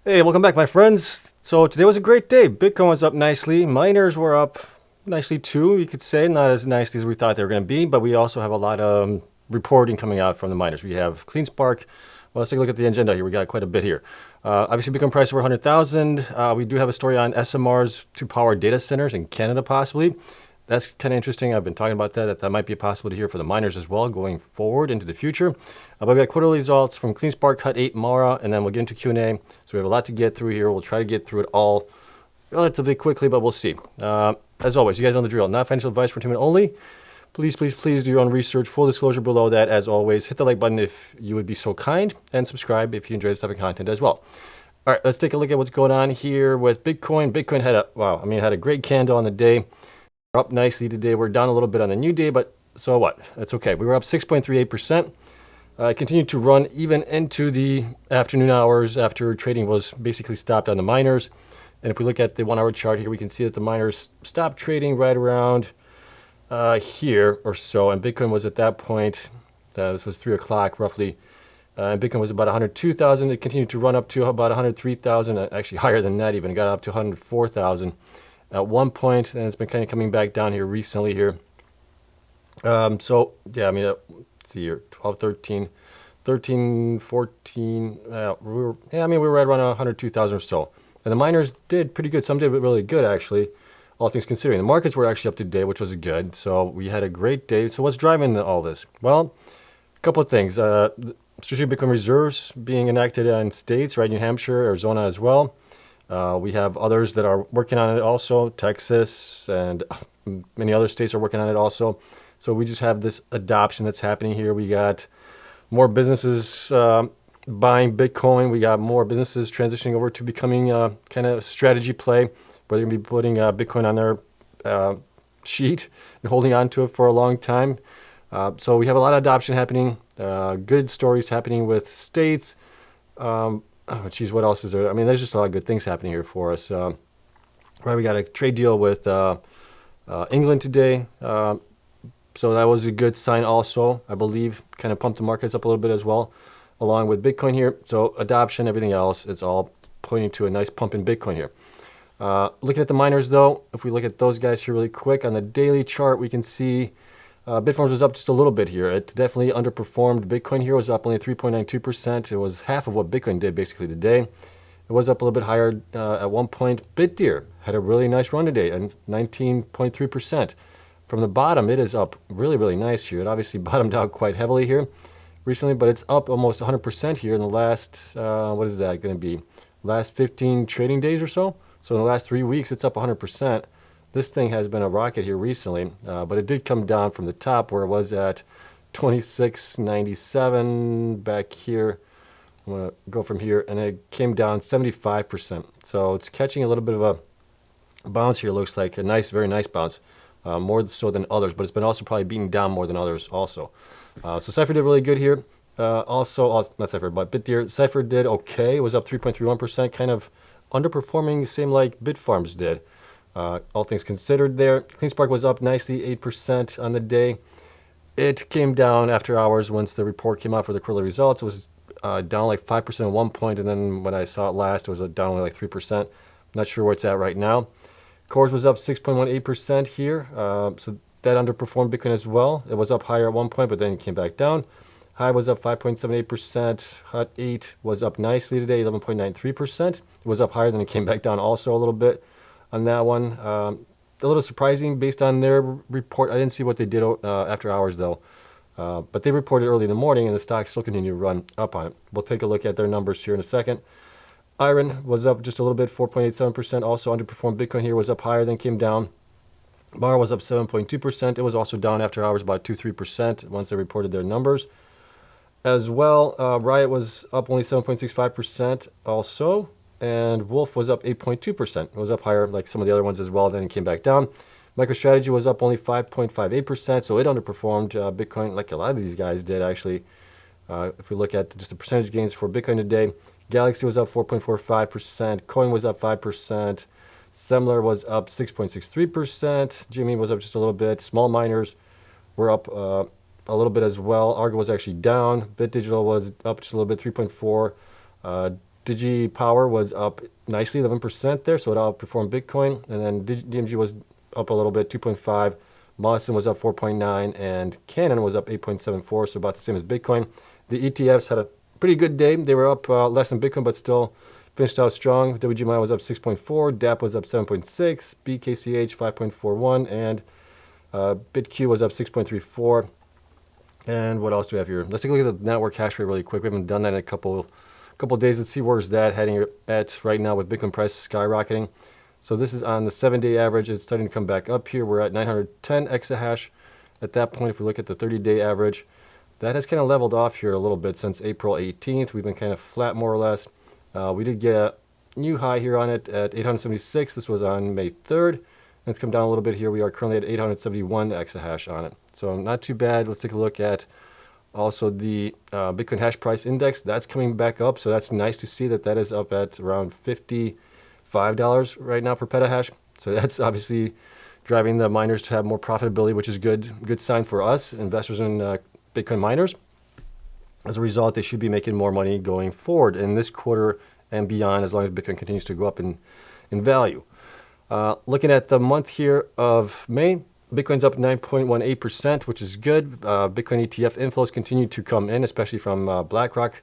Hey, welcome back, my friends. So today was a great day. Bitcoin was up nicely. Miners were up nicely too, you could say. Not as nicely as we thought they were going to be, but we also have a lot of reporting coming out from the miners. We have Cleanspark. Well, let's take a look at the agenda here. We got quite a bit here. Obviously, Bitcoin price over 100,000. We do have a story on SMRs to power data centers in Canada, possibly. That's kind of interesting. I've been talking about that might be a possibility here for the miners as well going forward into the future. But we got quarterly results from Cleanspark, Cut 8, Mara, and then we'll get into Q&A. So we have a lot to get through here. We'll try to get through it all relatively quickly, but we'll see. As always, you guys know the drill. Not financial advice for entertainment only. Please, please, please do your own research. Full disclosure below that, as always. Hit the like button if you would be so kind, and subscribe if you enjoy this type of content as well. All right, let's take a look at what's going on here with Bitcoin. Bitcoin had a great candle on the day. We're up nicely today. We're down a little bit on the new day, but so what? That's okay. We were up 6.38%. Continued to run even into the afternoon hours after trading was basically stopped on the miners. And if we look at the 1 hour chart here, we can see that the miners stopped trading right around here or so. And Bitcoin was at that point, this was 3 o'clock roughly. And Bitcoin was about 102,000. It continued to run up to about 103,000, actually higher than that even. It got up to 104,000 at one point, and it's been kind of coming back down here recently here. So, yeah, I mean, let's see here, 12, 13, 14. We were right around 102,000 or so. And the miners did pretty good. Some did really good, actually, all things considering. The markets were actually up to date, which was good. So we had a great day. So what's driving all this? Well, a couple of things. Strategic Bitcoin reserves being enacted in states, right? New Hampshire, Arizona as well. We have others that are working on it also. Texas and many other states are working on it also. So we just have this adoption that's happening here. We got more businesses buying Bitcoin. We got more businesses transitioning over to becoming a kind of strategy play where they're going to be putting Bitcoin on their sheet and holding on to it for a long time. So we have a lot of adoption happening. Good stories happening with states. Oh, geez, what else is there? I mean, there's just a lot of good things happening here for us. Right, we got a trade deal with England today. So that was a good sign also, I believe. Kind of pumped the markets up a little bit as well, along with Bitcoin here. So adoption, everything else, it's all pointing to a nice pump in Bitcoin here. Looking at the miners, though, if we look at those guys here really quick, on the daily chart, we can see Bitfarms was up just a little bit here. It definitely underperformed. Bitcoin here was up only 3.92%. It was half of what Bitcoin did basically today. It was up a little bit higher at one point. BitDeer had a really nice run today at 19.3%. From the bottom, it is up really, really nice here. It obviously bottomed out quite heavily here recently, but it's up almost 100% here in the last, what is that going to be? Last 15 trading days or so. So in the last 3 weeks, it's up 100%. This thing has been a rocket here recently, but it did come down from the top where it was at 26.97 back here. I'm going to go from here, and it came down 75%. So it's catching a little bit of a bounce here, looks like. A nice, very nice bounce, more so than others, but it's been also probably beaten down more than others also. So Cypher did really good here. Not Cypher, but BitDeer. Cypher did okay. It was up 3.31%, kind of underperforming, same like Bitfarms did. All things considered there. Cleanspark was up nicely, 8% on the day. It came down after hours once the report came out for the quarterly results. It was down like 5% at one point, and then when I saw it last, it was down only like 3%. Not sure where it's at right now. CORZ was up 6.18% here, so that underperformed Bitcoin as well. It was up higher at one point, but then it came back down. Hive was up 5.78%. Hut 8 was up nicely today, 11.93%. It was up higher, then it came back down also a little bit on that one. A little surprising based on their report. I didn't see what they did after hours though, but they reported early in the morning and the stock still continued to run up on it. We'll take a look at their numbers here in a second. IREN was up just a little bit, 4.87%. Also underperformed Bitcoin here, was up higher, then came down. Bar was up 7.2%. It was also down after hours about 2-3% once they reported their numbers as well. Riot was up only 7.65% also. And Wolf was up 8.2%. It was up higher like some of the other ones as well, then it came back down. MicroStrategy was up only 5.58%, so it underperformed Bitcoin like a lot of these guys did actually. If we look at just the percentage gains for Bitcoin today, Galaxy was up 4.45%, Coin was up 5%, Semler was up 6.63%, Jimmy was up just a little bit, small miners were up a little bit as well. Argo was actually down, Bit Digital was up just a little bit, 3.4%. Digi Power was up nicely, 11% there, so it outperformed Bitcoin. And then DMG was up a little bit, 2.5. Mawson was up 4.9, and Canon was up 8.74, so about the same as Bitcoin. The ETFs had a pretty good day. They were up less than Bitcoin, but still finished out strong. WGMI was up 6.4, DAP was up 7.6, BKCH 5.41, and BitQ was up 6.34. And what else do we have here? Let's take a look at the network hash rate really quick. We haven't done that in a couple days. Let's see where's that heading at right now with Bitcoin price skyrocketing. So this is on the 7-day average. It's starting to come back up here. We're at 910 exahash. At that point, if we look at the 30-day average, that has kind of leveled off here a little bit since April 18th. We've been kind of flat more or less. We did get a new high here on it at 876. This was on May 3rd. And it's come down a little bit here. We are currently at 871 exahash on it. So not too bad. Let's take a look at also the Bitcoin hash price index. That's coming back up. So that's nice to see that that is up at around $55 right now per petahash. So that's obviously driving the miners to have more profitability, which is good sign for us, investors in Bitcoin miners. As a result, they should be making more money going forward in this quarter and beyond, as long as Bitcoin continues to go up in value. Looking at the month here of May, Bitcoin's up 9.18%, which is good. Bitcoin ETF inflows continue to come in, especially from BlackRock.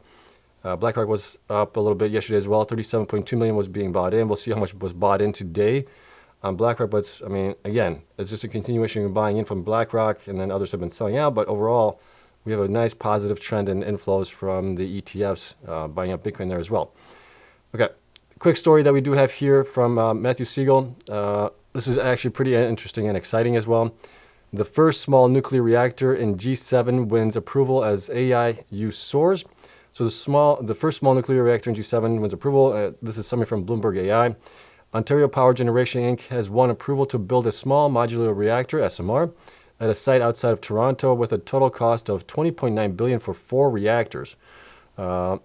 BlackRock was up a little bit yesterday as well. 37.2 million was being bought in. We'll see how much was bought in today on BlackRock. But I mean, again, it's just a continuation of buying in from BlackRock, and then others have been selling out. But overall, we have a nice positive trend in inflows from the ETFs buying up Bitcoin there as well. Okay, quick story that we do have here from Matthew Siegel. This is actually pretty interesting and exciting as well. The first small nuclear reactor in G7 wins approval as AI use soars. So the first small nuclear reactor in G7 wins approval. This is something from Bloomberg AI. Ontario Power Generation Inc. has won approval to build a small modular reactor, SMR, at a site outside of Toronto with a total cost of $20.9 billion for 4 reactors. Well,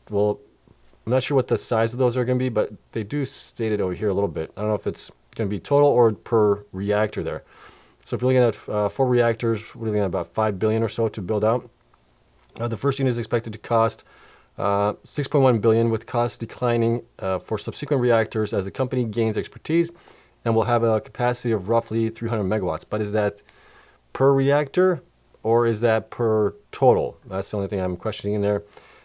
I'm not sure what the size of those are going to be, but they do state it over here a little bit. I don't know if it's going to be total or per reactor there. So if you're looking at 4 reactors, we're looking at about $5 billion or so to build out. The first unit is expected to cost $6.1 billion, with costs declining for subsequent reactors as the company gains expertise, and will have a capacity of roughly 300 megawatts. But is that per reactor or is that per total? That's the only thing I'm questioning in there.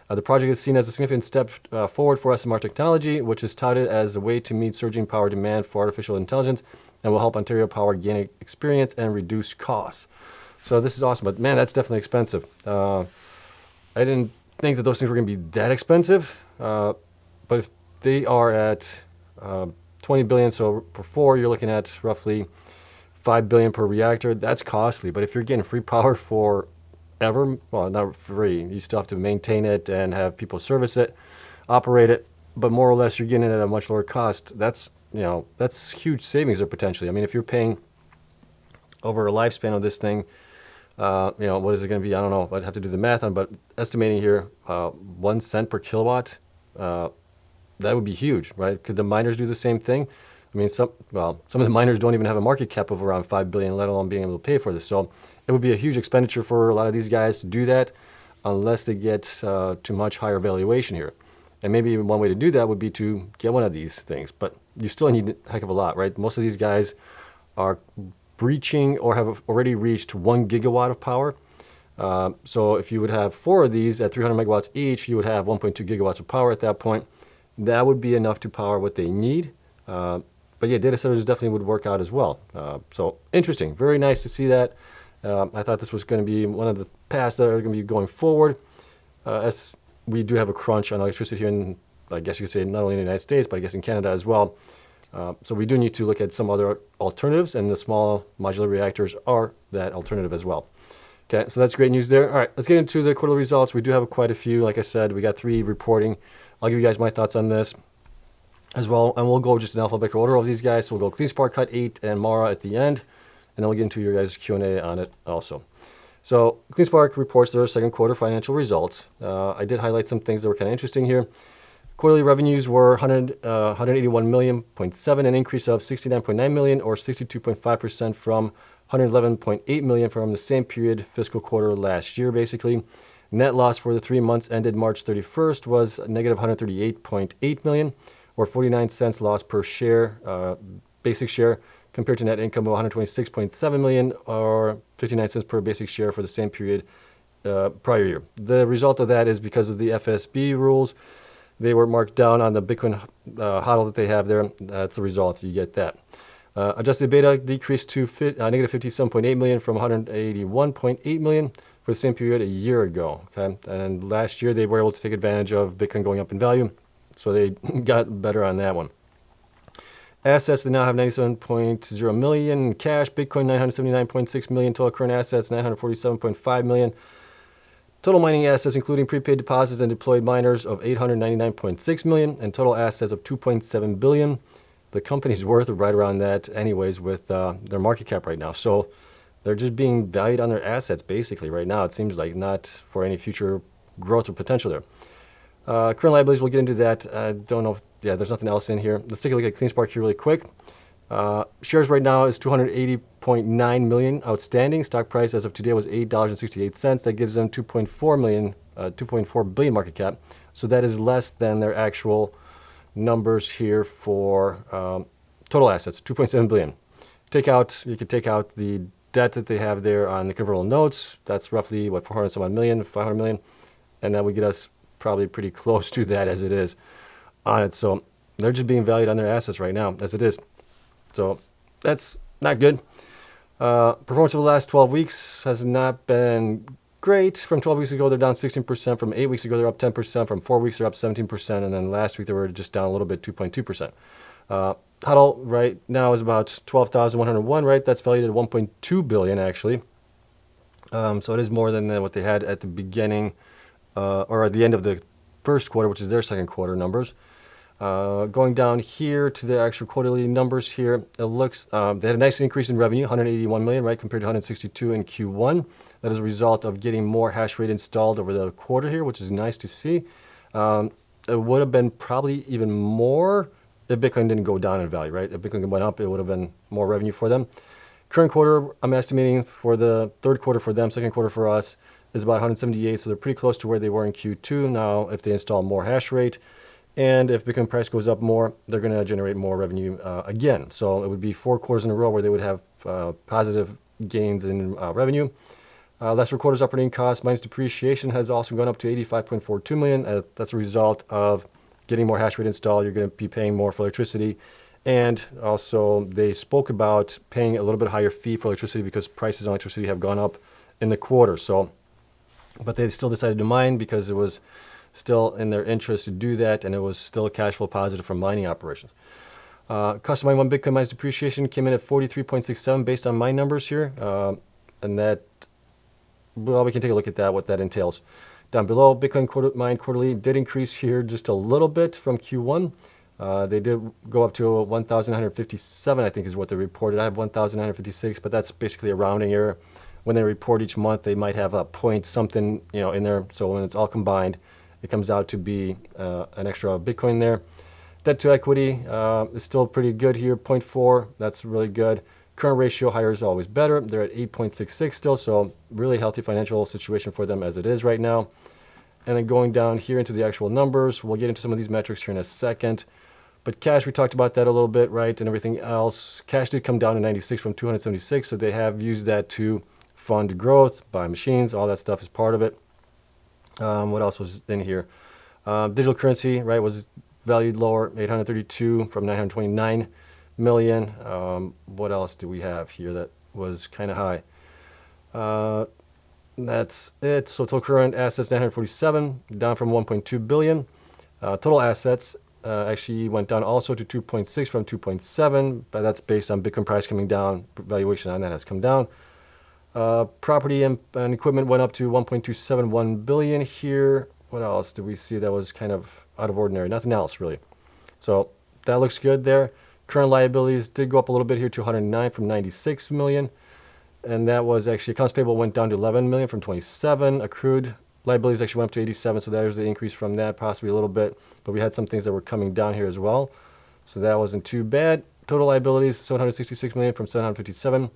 The project is seen as a significant step forward for SMR technology, which is touted as a way to meet surging power demand for artificial intelligence, and will help Ontario Power gain experience and reduce costs. So this is awesome, but man, that's definitely expensive. I didn't think that those things were going to be that expensive, but if they are at 20 billion, so for 4, you're looking at roughly 5 billion per reactor. That's costly, but if you're getting free power for ever, well, not free, you still have to maintain it and have people service it, operate it, but more or less you're getting it at a much lower cost. That's huge savings there potentially. I mean, if you're paying over a lifespan of this thing, what is it going to be? I don't know. I'd have to do the math on, but estimating here, 1 cent per kilowatt, that would be huge, right? Could the miners do the same thing? I mean, some of the miners don't even have a market cap of around 5 billion, let alone being able to pay for this. So it would be a huge expenditure for a lot of these guys to do that, unless they get to much higher valuation here. And maybe even one way to do that would be to get one of these things, but you still need a heck of a lot, right? Most of these guys are breaching or have already reached 1 gigawatt of power. So if you would have 4 of these at 300 megawatts each, you would have 1.2 gigawatts of power at that point. That would be enough to power what they need. But yeah, data centers definitely would work out as well. So interesting, very nice to see that. I thought this was going to be one of the paths that are going to be going forward, as we do have a crunch on electricity here in, I guess you could say, not only in the United States, but I guess in Canada as well. So we do need to look at some other alternatives, and the small modular reactors are that alternative as well. Okay, so that's great news there. All right, let's get into the quarterly results. We do have quite a few. Like I said, we got 3 reporting. I'll give you guys my thoughts on this as well, and we'll go just in alphabetical order of these guys. So we'll go Cleanspark, Cut 8, and Mara at the end, and then we'll get into your guys' Q&A on it also. So Cleanspark reports their second quarter financial results. I did highlight some things that were kind of interesting here. Quarterly revenues were 181.7 million, an increase of 69.9 million, or 62.5% from 111.8 million from the same period fiscal quarter last year, basically. Net loss for the 3 months ended March 31st was negative 138.8 million, or 49 cents loss per share, basic share, compared to net income of 126.7 million, or 59 cents per basic share for the same period prior year. The result of that is because of the FSB rules. They were marked down on the Bitcoin hodl that they have there. That's the result. You get that. Adjusted beta decreased to negative 57.8 million from 181.8 million for the same period a year ago. Okay, and last year they were able to take advantage of Bitcoin going up in value, so they got better on that one. Assets, they now have 97.0 million cash, Bitcoin 979.6 million, total current assets 947.5 million. Total mining assets, including prepaid deposits and deployed miners, of 899.6 million, and total assets of 2.7 billion. The company's worth right around that anyways with their market cap right now. So they're just being valued on their assets basically right now. It seems like, not for any future growth or potential there. Current liabilities, we'll get into that. I don't know if, there's nothing else in here. Let's take a look at Cleanspark here really quick. Shares right now is 280.9 million outstanding. Stock price as of today was $8.68. That gives them 2.4 billion market cap. So that is less than their actual numbers here for total assets, 2.7 billion. You could take out the debt that they have there on the convertible notes. That's roughly what, 400 some odd million, 500 million, and that would get us probably pretty close to that as it is on it. So they're just being valued on their assets right now as it is. So that's not good. Performance over the last 12 weeks has not been great. From 12 weeks ago, they're down 16%. From 8 weeks ago, they're up 10%. From 4 weeks, they're up 17%. And then last week, they were just down a little bit, 2.2%. Huddle right now is about 12,101, right? That's valued at 1.2 billion, actually. So it is more than what they had at the beginning or at the end of the first quarter, which is their second quarter numbers. Going down here to the actual quarterly numbers here, it looks they had a nice increase in revenue, 181 million, right, compared to 162 in Q1. That is a result of getting more hash rate installed over the quarter here, which is nice to see. It would have been probably even more if Bitcoin didn't go down in value, right? If Bitcoin went up, it would have been more revenue for them. Current quarter, I'm estimating for the third quarter for them, second quarter for us, is about 178, so they're pretty close to where they were in Q2. Now, if they install more hash rate, and if Bitcoin price goes up more, they're going to generate more revenue again. So it would be 4 quarters in a row where they would have positive gains in revenue. Less for quarters operating costs minus depreciation has also gone up to 85.42 million. That's a result of getting more hash rate installed. You're going to be paying more for electricity. And also they spoke about paying a little bit higher fee for electricity because prices on electricity have gone up in the quarter. So, but they still decided to mine because it was still in their interest to do that, and it was still cash flow positive from mining operations. Cost of mining 1 Bitcoin minus depreciation came in at 43.67 based on my numbers here, and that, well, we can take a look at that, what that entails. Down below, Bitcoin mined quarterly did increase here just a little bit from Q1. They did go up to 1,957, I think is what they reported. I have 1,956, but that's basically a rounding error. When they report each month, they might have a point something, in there. So when it's all combined, it comes out to be an extra Bitcoin there. Debt to equity is still pretty good here, 0.4. That's really good. Current ratio, higher is always better. They're at 8.66 still, so really healthy financial situation for them as it is right now. And then going down here into the actual numbers, we'll get into some of these metrics here in a second. But cash, we talked about that a little bit, right, and everything else. Cash did come down to 96 from 276, so they have used that to fund growth, buy machines, all that stuff is part of it. What else was in here? Digital currency, right, was valued lower, 832 from 929 million. What else do we have here that was kind of high? That's it. So total current assets, 947, down from 1.2 billion. Total assets actually went down also to 2.6 from 2.7, but that's based on Bitcoin price coming down. Valuation on that has come down. Property and equipment went up to 1.271 billion here. What else did we see that was kind of out of ordinary? Nothing else really. So that looks good there. Current liabilities did go up a little bit here to 109 from 96 million. And that was actually, accounts payable went down to 11 million from 27. Accrued liabilities actually went up to 87. So there's the increase from that, possibly a little bit. But we had some things that were coming down here as well. So that wasn't too bad. Total liabilities, 766 million from 757.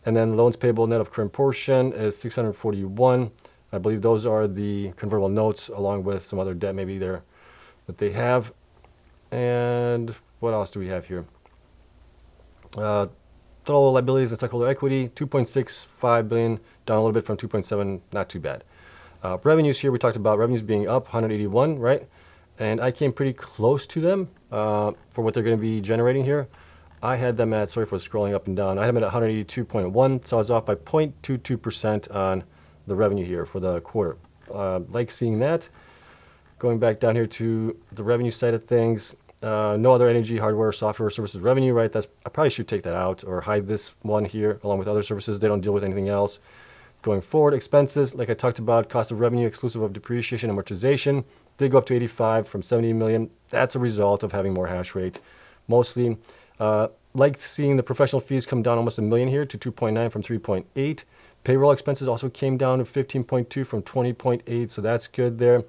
And then loans payable net of current portion is 641. I believe those are the convertible notes along with some other debt maybe there that they have. And what else do we have here? Total liabilities and stockholder equity, 2.65 billion, down a little bit from 2.7, not too bad. Revenues here, we talked about revenues being up 181, right? And I came pretty close to them for what they're going to be generating here. I had them at, sorry for scrolling up and down, I had them at 182.1, so I was off by 0.22% on the revenue here for the quarter. Like seeing that. Going back down here to the revenue side of things, no other energy, hardware, software, services revenue, right? I probably should take that out or hide this one here along with other services. They don't deal with anything else. Going forward, expenses, like I talked about, cost of revenue exclusive of depreciation and amortization, did go up to 85 from 70 million. That's a result of having more hash rate, mostly. Like seeing the professional fees come down almost $1 million here to 2.9 from 3.8. Payroll expenses also came down to 15.2 from 20.8, so that's good there.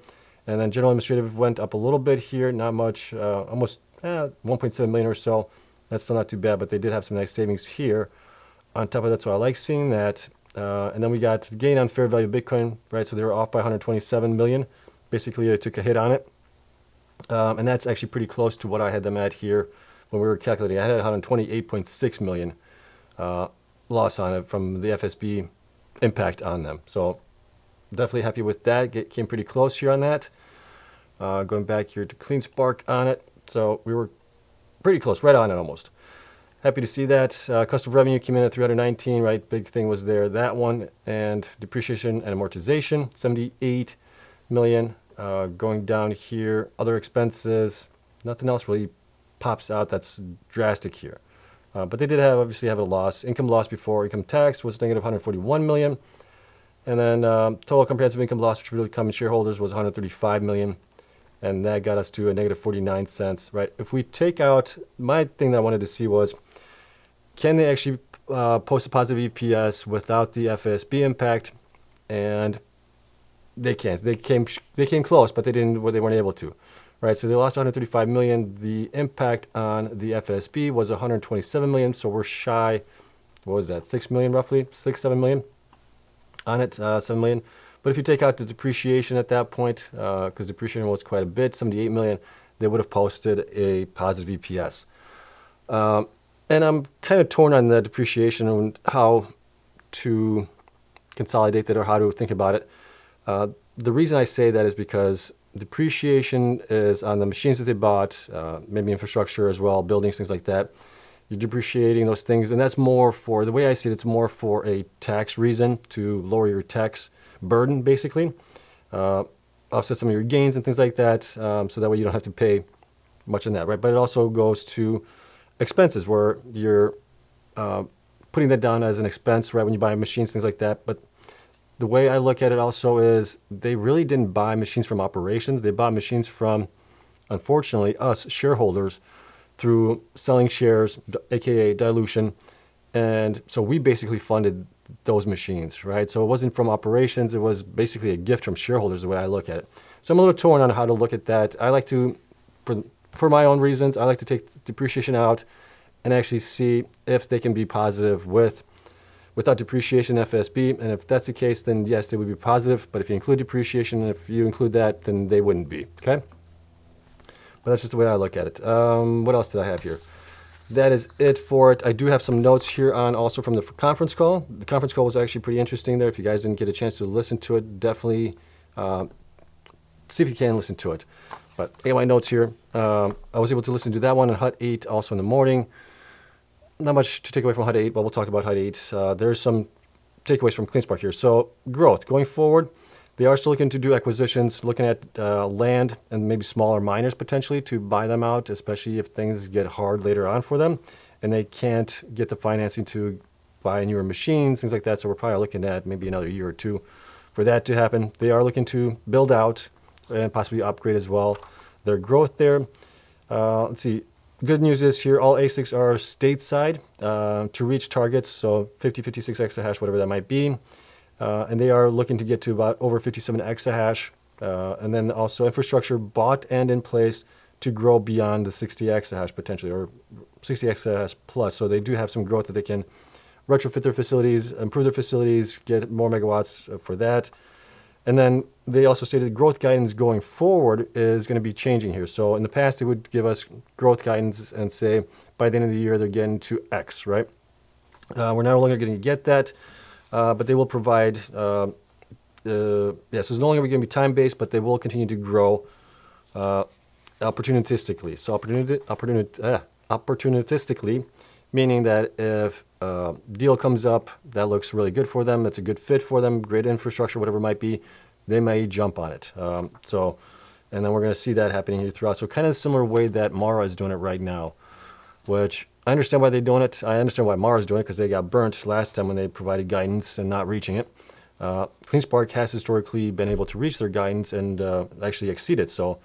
And then general administrative went up a little bit here, not much, almost 1.7 million or so. That's still not too bad, but they did have some nice savings here. On top of that, so I like seeing that. And then we got the gain on fair value of Bitcoin, right? So they were off by 127 million. Basically, they took a hit on it. And that's actually pretty close to what I had them at here when we were calculating. I had it 128.6 million loss on it from the FSB impact on them. So definitely happy with that. Came pretty close here on that. Going back here to Cleanspark on it. So we were pretty close, right on it almost. Happy to see that. Cost of revenue came in at 319, right? Big thing was there, that one. And depreciation and amortization, 78 million. Going down here, other expenses, nothing else really pops out that's drastic here. But they did obviously have a loss. Income loss before income tax was negative 141 million. And then total comprehensive income loss attributable to common shareholders was 135 million. And that got us to a negative 49 cents, right? If we take out, my thing that I wanted to see was, can they actually post a positive EPS without the FSB impact? And they can't. They came close, but they weren't able to, right? So they lost 135 million. The impact on the FSB was 127 million. So we're shy. What was that? 6 million roughly, 7 million on it, 7 million. But if you take out the depreciation at that point, because depreciation was quite a bit, 78 million, they would have posted a positive EPS. And I'm kind of torn on the depreciation and how to consolidate that or how to think about it. The reason I say that is because depreciation is on the machines that they bought, maybe infrastructure as well, buildings, things like that. You're depreciating those things, and that's more for, the way I see it, it's more for a tax reason, to lower your tax burden, basically. Offset some of your gains and things like that, so that way you don't have to pay much on that, right? But it also goes to expenses where you're putting that down as an expense, right, when you buy machines, things like that. But the way I look at it also is they really didn't buy machines from operations. They bought machines from, unfortunately, us shareholders through selling shares, aka dilution. And so we basically funded those machines, right? So it wasn't from operations. It was basically a gift from shareholders, the way I look at it. So I'm a little torn on how to look at that. I like to, for my own reasons, I like to take depreciation out and actually see if they can be positive without depreciation FSB. And if that's the case, then yes, they would be positive. But if you include depreciation, and if you include that, then they wouldn't be, okay? But that's just the way I look at it. What else did I have here? That is it for it. I do have some notes here on also from the conference call. The conference call was actually pretty interesting there. If you guys didn't get a chance to listen to it, definitely see if you can listen to it. But I got my notes here. I was able to listen to that one on HUD 8 also in the morning. Not much to take away from HUD 8, but we'll talk about HUD 8. There's some takeaways from Cleanspark here. So growth going forward. They are still looking to do acquisitions, looking at land and maybe smaller miners potentially to buy them out, especially if things get hard later on for them and they can't get the financing to buy newer machines, things like that. So we're probably looking at maybe another year or two for that to happen. They are looking to build out and possibly upgrade as well their growth there. Let's see. Good news is here, all ASICs are stateside to reach targets, so 50, 56 exahash, whatever that might be. And they are looking to get to about over 57 exahash. And then also infrastructure bought and in place to grow beyond the 60 exahash potentially, or 60 exahash plus. So they do have some growth that they can retrofit their facilities, improve their facilities, get more megawatts for that. And then they also stated growth guidance going forward is going to be changing here. So in the past, they would give us growth guidance and say by the end of the year, they're getting to X, right? We're no longer going to get that, but they will provide, so it's no longer going to be time-based, but they will continue to grow opportunistically. So opportunistically, meaning that if a deal comes up that looks really good for them, it's a good fit for them, great infrastructure, whatever it might be, they may jump on it. And then we're going to see that happening here throughout. So kind of a similar way that Mara is doing it right now, which I understand why they're doing it. I understand why Mara is doing it because they got burnt last time when they provided guidance and not reaching it. Cleanspark has historically been able to reach their guidance and actually exceed it. So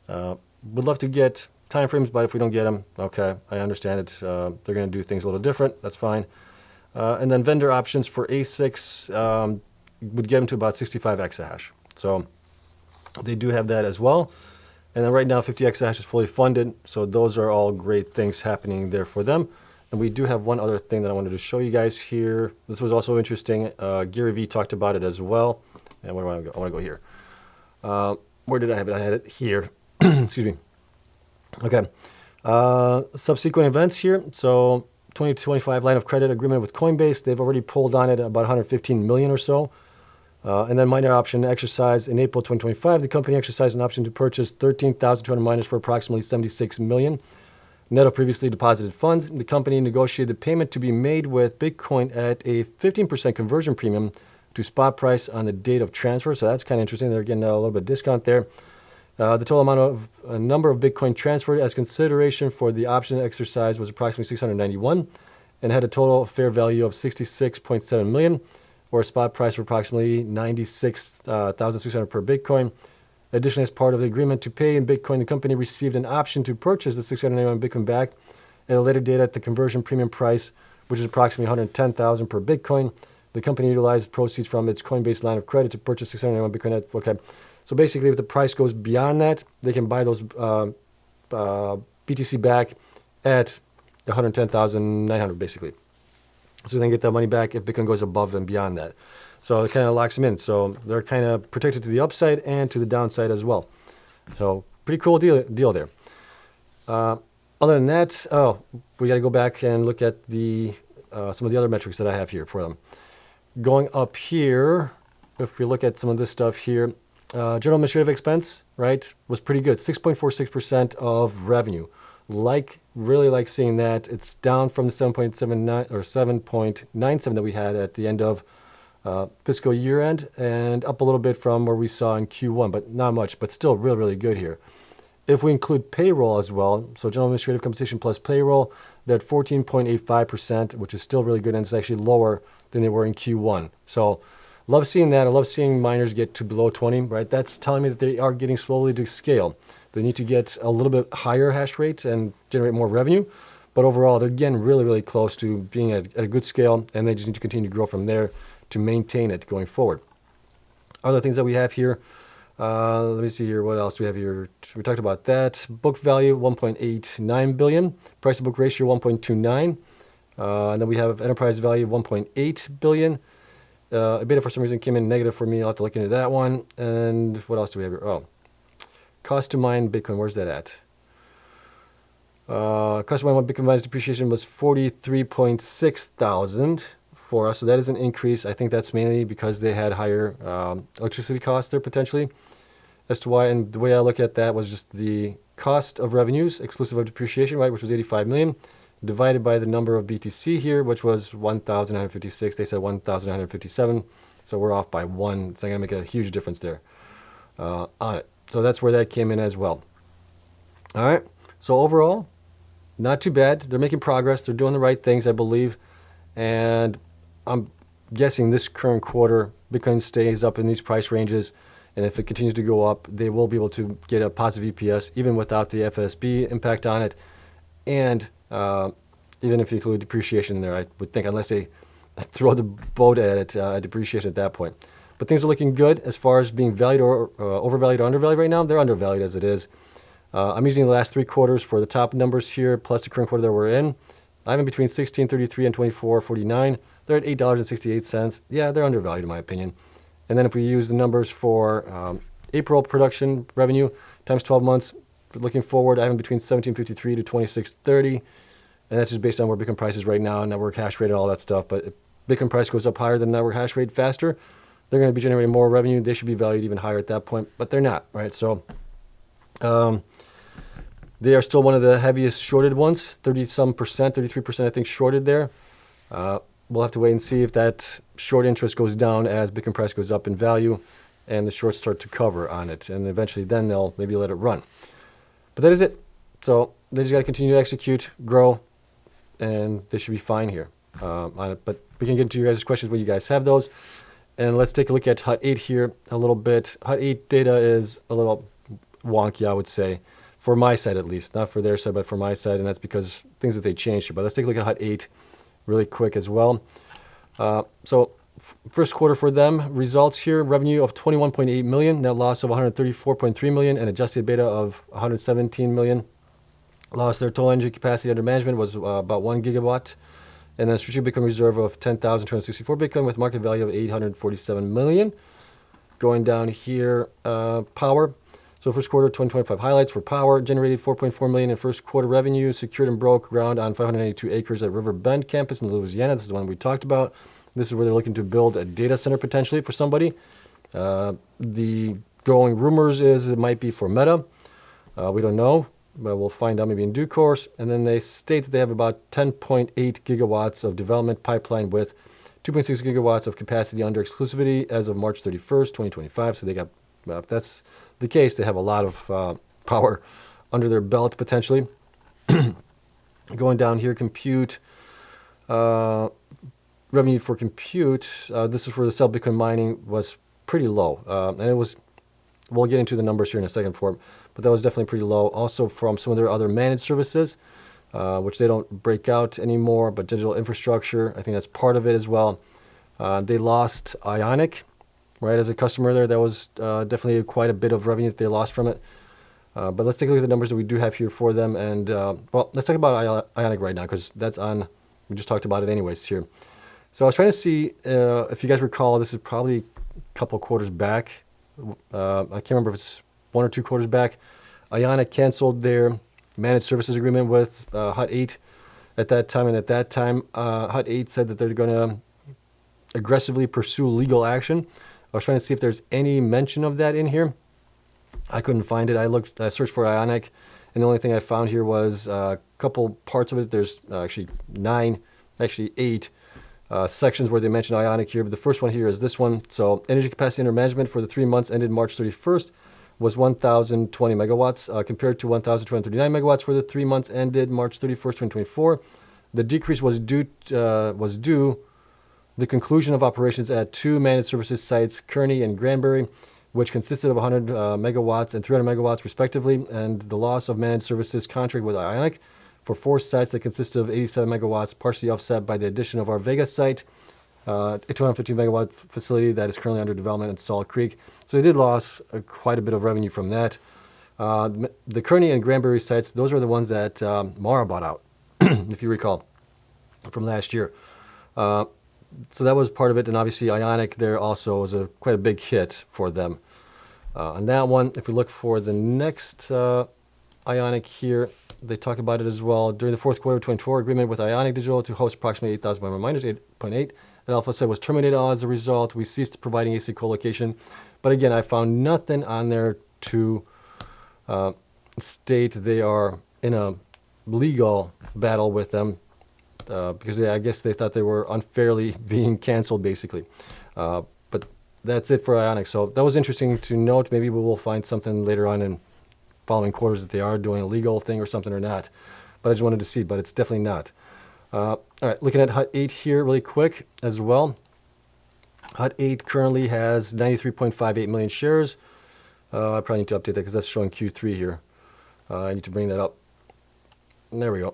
would love to get timeframes, but if we don't get them, okay, I understand it. They're going to do things a little different. That's fine. And then vendor options for ASICs would get them to about 65 exahash. So they do have that as well. And then right now 50 exahash is fully funded. So those are all great things happening there for them. And we do have one other thing that I wanted to show you guys here. This was also interesting. Gary Vee talked about it as well. And where do I want to go? I want to go here. Where did I have it? I had it here. Excuse me. Okay. Subsequent events here. So 2025 line of credit agreement with Coinbase. They've already pulled on it about 115 million or so. And then miner option exercise in April 2025. The company exercised an option to purchase 13,200 miners for approximately 76 million. Net of previously deposited funds. The company negotiated the payment to be made with Bitcoin at a 15% conversion premium to spot price on the date of transfer. So that's kind of interesting. They're getting a little bit of discount there. The total amount of number of Bitcoin transferred as consideration for the option exercise was approximately 691 and had a total fair value of 66.7 million or a spot price of approximately 96,600 per Bitcoin. Additionally, as part of the agreement to pay in Bitcoin, the company received an option to purchase the 691 Bitcoin back at a later date at the conversion premium price, which is approximately 110,000 per Bitcoin. The company utilized proceeds from its Coinbase line of credit to purchase 691 Bitcoin at, okay. So basically, if the price goes beyond that, they can buy those BTC back at 110,900 basically. So they can get that money back if Bitcoin goes above and beyond that. So it kind of locks them in. So they're kind of protected to the upside and to the downside as well. So pretty cool deal there. Other than that, we got to go back and look at the some of the other metrics that I have here for them. Going up here, if we look at some of this stuff here, general administrative expense, right, was pretty good. 6.46% of revenue. Really like seeing that. It's down from the 7.79 or 7.97 that we had at the end of fiscal year end, and up a little bit from where we saw in Q1, but not much, but still really, really good here. If we include payroll as well, so general administrative compensation plus payroll, they're at 14.85%, which is still really good, and it's actually lower than they were in Q1. So love seeing that. I love seeing miners get to below 20, right? That's telling me that they are getting slowly to scale. They need to get a little bit higher hash rate and generate more revenue. But overall, they're getting really, really close to being at a good scale, and they just need to continue to grow from there to maintain it going forward. Other things that we have here, let me see here. What else do we have here? We talked about that. Book value, 1.89 billion. Price to book ratio, 1.29. And then we have enterprise value, 1.8 billion. EBITDA for some reason came in negative for me. I'll have to look into that one. And what else do we have here? Oh, cost to mine Bitcoin. Where's that at? Cost to mine Bitcoin minus depreciation was 43.6 thousand for us. So that is an increase. I think that's mainly because they had higher electricity costs there potentially. As to why, and the way I look at that was just the cost of revenues exclusive of depreciation, right, which was 85 million, divided by the number of BTC here, which was 1,956. They said 1,957. So we're off by one. It's not going to make a huge difference there on it. So that's where that came in as well. All right. So overall, not too bad. They're making progress. They're doing the right things, I believe. And I'm guessing this current quarter, Bitcoin stays up in these price ranges. And if it continues to go up, they will be able to get a positive EPS, even without the FSB impact on it. And even if you include depreciation in there, I would think, unless they throw the boat at it, depreciation at that point. But things are looking good as far as being valued or overvalued or undervalued right now. They're undervalued as it is. I'm using the last 3 quarters for the top numbers here, plus the current quarter that we're in. I'm in between 16.33 and 24.49. They're at $8.68. Yeah, they're undervalued in my opinion. And then if we use the numbers for April production revenue times 12 months, looking forward, I have between 1753 to 2630. And that's just based on where Bitcoin price is right now, network hash rate and all that stuff. But if Bitcoin price goes up higher than network hash rate faster, they're going to be generating more revenue. They should be valued even higher at that point, but they're not, right? So they are still one of the heaviest shorted ones, 30-some percent, 33% I think shorted there. We'll have to wait and see if that short interest goes down as Bitcoin price goes up in value and the shorts start to cover on it. And eventually then they'll maybe let it run. But that is it. So they just got to continue to execute, grow, and they should be fine here on it. But we can get into your guys' questions when you guys have those. And let's take a look at HUT 8 here a little bit. HUT 8 data is a little wonky, I would say, for my side at least. Not for their side, but for my side, and that's because things that they changed here. But let's take a look at HUT 8 really quick as well. So first quarter for them, results here, revenue of 21.8 million, net loss of 134.3 million, and adjusted beta of 117 million. Lost their total energy capacity under management was about 1 gigawatt. And then strategic Bitcoin reserve of 10,264 Bitcoin with market value of 847 million. Going down here, power. So first quarter 2025 highlights for power, generated 4.4 million in first quarter revenue, secured and broke ground on 582 acres at River Bend campus in Louisiana. This is the one we talked about. This is where they're looking to build a data center potentially for somebody. The growing rumors is it might be for Meta. We don't know, but we'll find out maybe in due course. And then they state that they have about 10.8 gigawatts of development pipeline with 2.6 gigawatts of capacity under exclusivity as of March 31st, 2025. So they got, if that's the case, they have a lot of power under their belt potentially. Going down here, compute. Revenue for compute, this is for the self Bitcoin mining, was pretty low. And it was, we'll get into the numbers here in a second for it, but that was definitely pretty low. Also from some of their other managed services, which they don't break out anymore, but digital infrastructure, I think that's part of it as well. They lost Ionic, right, as a customer there. That was definitely quite a bit of revenue that they lost from it. But let's take a look at the numbers that we do have here for them. And, well, let's talk about Ionic right now, because that's on, we just talked about it anyways here. So I was trying to see if you guys recall, this is probably a couple quarters back. I can't remember if it's 1 or 2 quarters back. Ionic canceled their managed services agreement with HUT 8 at that time. And at that time, HUT 8 said that they're going to aggressively pursue legal action. I was trying to see if there's any mention of that in here. I couldn't find it. I searched for Ionic, and the only thing I found here was a couple parts of it. There's actually 8 sections where they mention Ionic here, but the first one here is this one. So energy capacity under management for the 3 months ended March 31st was 1,020 megawatts compared to 1,239 megawatts for the 3 months ended March 31st, 2024. The decrease was due the conclusion of operations at 2 managed services sites, Kearney and Granbury, which consisted of 100 megawatts and 300 megawatts respectively, and the loss of managed services contract with Ionic for 4 sites that consist of 87 megawatts, partially offset by the addition of our Vegas site, a 250 megawatt facility that is currently under development in Salt Creek. So they did lose quite a bit of revenue from that. The Kearney and Granbury sites, those are the ones that Mara bought out, if you recall, from last year. So that was part of it, and obviously Ionic there also was quite a big hit for them. On that one, if we look for the next Ionic here, they talk about it as well. During the fourth quarter of 2024, agreement with Ionic Digital to host approximately 8,000 miners, 8.8. And Alpha said was terminated as a result. We ceased providing AC colocation. But again, I found nothing on there to state they are in a legal battle with them because I guess they thought they were unfairly being canceled, basically. But that's it for Ionic. So that was interesting to note. Maybe we will find something later on in following quarters that they are doing a legal thing or something or not. But I just wanted to see, but it's definitely not. All right, looking at HUT 8 here really quick as well. HUT 8 currently has 93.58 million shares. I probably need to update that because that's showing Q3 here. I need to bring that up. And there we go.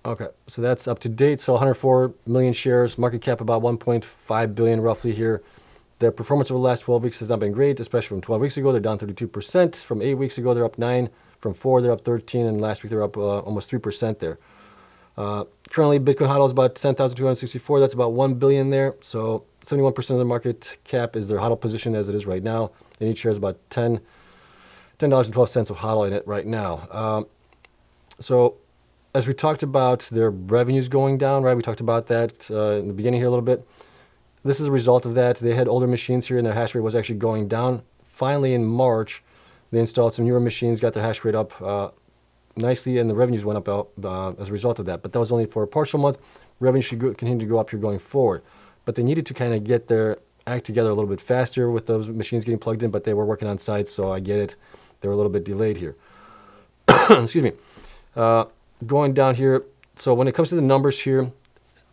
Okay, so that's up to date. So 104 million shares, market cap about 1.5 billion roughly here. Their performance over the last 12 weeks has not been great, especially from 12 weeks ago. They're down 32%. From 8 weeks ago, they're up 9. From 4, they're up 13. And last week, they're up almost 3% there. Currently, Bitcoin HODL is about 10,264. That's about 1 billion there. So 71% of the market cap is their HODL position as it is right now, and each share is about $10.12 of HODL in it right now. So as we talked about their revenues going down, right? We talked about that in the beginning here a little bit. This is a result of that. They had older machines here and their hash rate was actually going down. Finally, in March, they installed some newer machines, got their hash rate up nicely, and the revenues went up as a result of that. But that was only for a partial month. Revenue should continue to go up here going forward. But they needed to kind of get their act together a little bit faster with those machines getting plugged in, but they were working on site, so I get it. They were a little bit delayed here. Excuse me. Going down here, so when it comes to the numbers here,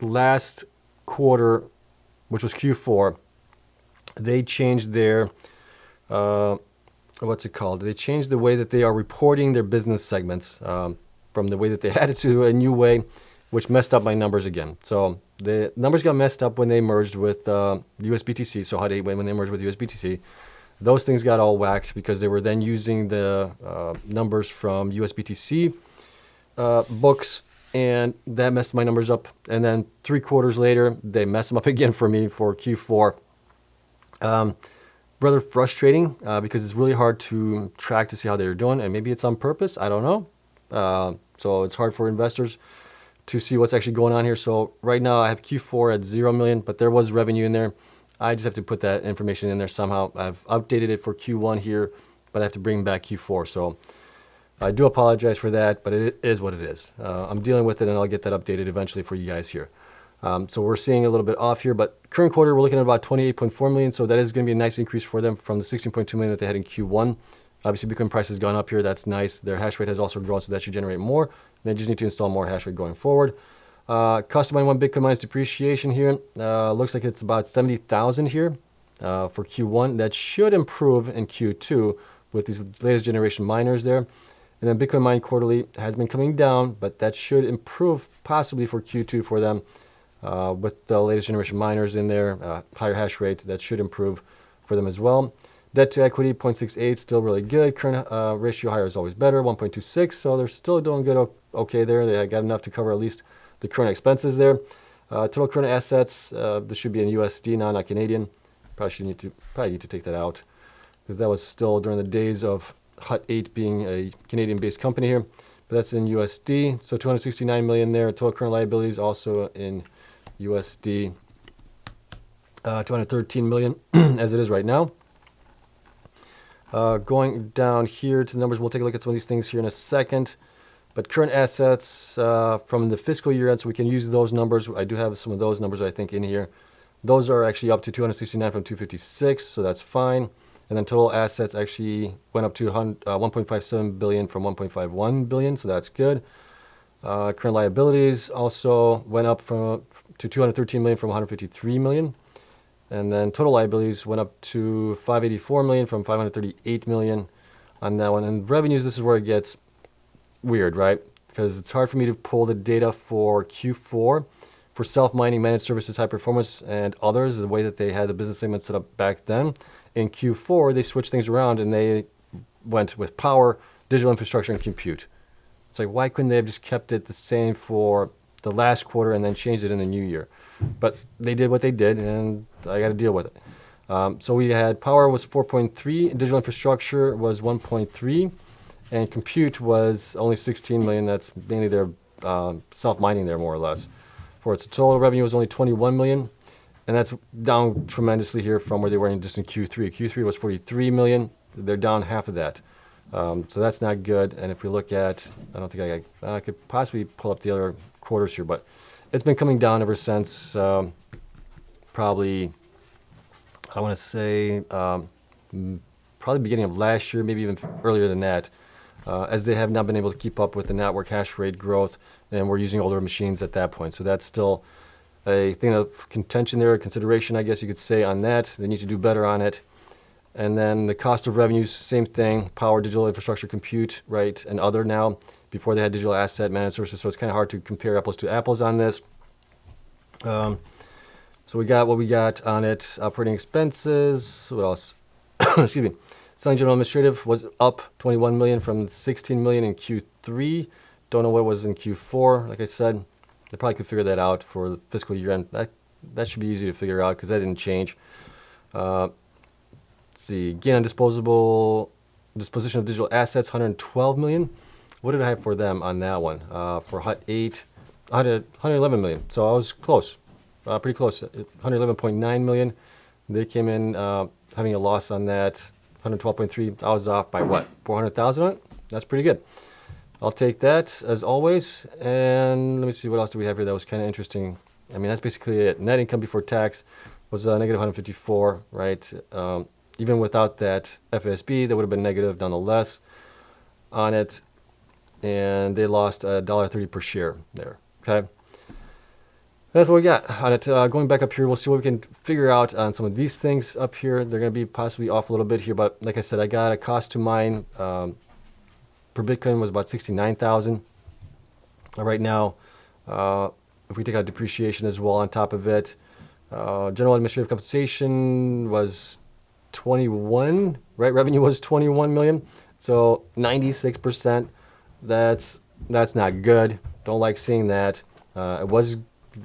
last quarter, which was Q4, they changed their, what's it called? They changed the way that they are reporting their business segments from the way that they had it to a new way, which messed up my numbers again. So the numbers got messed up when they merged with USBTC, so when they merged with USBTC. Those things got all whacked because they were then using the numbers from USBTC books, and that messed my numbers up. And then 3 quarters later, they messed them up again for me for Q4. Rather frustrating because it's really hard to track to see how they're doing, and maybe it's on purpose. I don't know. So it's hard for investors to see what's actually going on here. So right now I have Q4 at 0 million, but there was revenue in there. I just have to put that information in there somehow. I've updated it for Q1 here, but I have to bring back Q4. So I do apologize for that, but it is what it is. I'm dealing with it, and I'll get that updated eventually for you guys here. So we're seeing a little bit off here, but current quarter, we're looking at about 28.4 million. So that is going to be a nice increase for them from the 16.2 million that they had in Q1. Obviously, Bitcoin price has gone up here. That's nice. Their hash rate has also grown, so that should generate more. They just need to install more hash rate going forward. Cost of mining 1 Bitcoin mines depreciation here. Looks like it's about 70,000 here for Q1. That should improve in Q2 with these latest generation miners there. And then Bitcoin mine quarterly has been coming down, but that should improve possibly for Q2 for them with the latest generation miners in there, higher hash rate. That should improve for them as well. Debt to equity, 0.68, still really good. Current ratio higher is always better, 1.26. So they're still doing good, okay there. They got enough to cover at least the current expenses there. Total current assets, this should be in USD now, not Canadian. Probably need to take that out because that was still during the days of Hut 8 being a Canadian-based company here. But that's in USD. So 269 million there. Total current liabilities also in USD. 213 million as it is right now. Going down here to the numbers, we'll take a look at some of these things here in a second. But current assets from the fiscal year end, so we can use those numbers. I do have some of those numbers, I think, in here. Those are actually up to 269 from 256, so that's fine. And then total assets actually went up to 1.57 billion from 1.51 billion, so that's good. Current liabilities also went up to 213 million from 153 million. And then total liabilities went up to 584 million from 538 million on that one. And revenues, this is where it gets weird, right? Because it's hard for me to pull the data for Q4 for self-mining, managed services, high performance, and others, the way that they had the business segment set up back then. In Q4, they switched things around and they went with power, digital infrastructure, and compute. It's like, why couldn't they have just kept it the same for the last quarter and then changed it in the new year? But they did what they did, and I got to deal with it. So we had power was 4.3, digital infrastructure was 1.3, and compute was only 16 million. That's mainly their self-mining there, more or less. For its total revenue was only 21 million, and that's down tremendously here from where they were in just in Q3. Q3 was 43 million. They're down half of that. So that's not good. And if we look at, I don't think I could possibly pull up the other quarters here, but it's been coming down ever since probably, I want to say, probably beginning of last year, maybe even earlier than that, as they have not been able to keep up with the network hash rate growth, and we're using older machines at that point. So that's still a thing of contention there, consideration, I guess you could say, on that. They need to do better on it. And then the cost of revenues, same thing, power, digital infrastructure, compute, right, and other now. Before they had digital asset managed services, so it's kind of hard to compare apples to apples on this. So we got what we got on it. Operating expenses, what else? Excuse me. Selling general administrative was up 21 million from 16 million in Q3. Don't know what was in Q4. Like I said, they probably could figure that out for the fiscal year end. That that should be easy to figure out because that didn't change. Let's see, gain on disposition of digital assets, 112 million. What did I have for them on that one? For HUT 8, I had 111 million. So I was close, pretty close. 111.9 million. They came in having a loss on that, 112.3. I was off by what, 400,000 on it? That's pretty good. I'll take that as always. And let me see, what else do we have here that was kind of interesting? I mean, that's basically it. Net income before tax was negative 154, right? Even without that FSB, that would have been negative nonetheless on it. And they lost $1.30 per share there, okay? That's what we got on it. Going back up here, we'll see what we can figure out on some of these things up here. They're going to be possibly off a little bit here, but like I said, I got a cost to mine per Bitcoin was about 69,000. Right now, if we take out depreciation as well on top of it, general administrative compensation was 21, right? Revenue was 21 million. So 96%. That's not good. Don't like seeing that. It was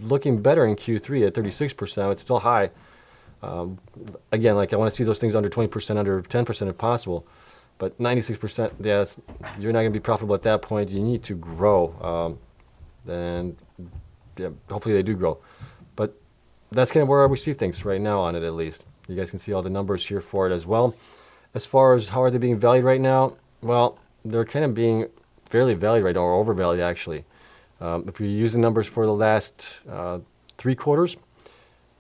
looking better in Q3 at 36%. It's still high. Again, like I want to see those things under 20%, under 10% if possible. But 96%, yeah, you're not going to be profitable at that point. You need to grow. And yeah, hopefully they do grow. But that's kind of where we see things right now on it, at least. You guys can see all the numbers here for it as well. As far as how are they being valued right now, well, they're kind of being fairly valued right now, or overvalued actually. If you're using numbers for the last 3 quarters,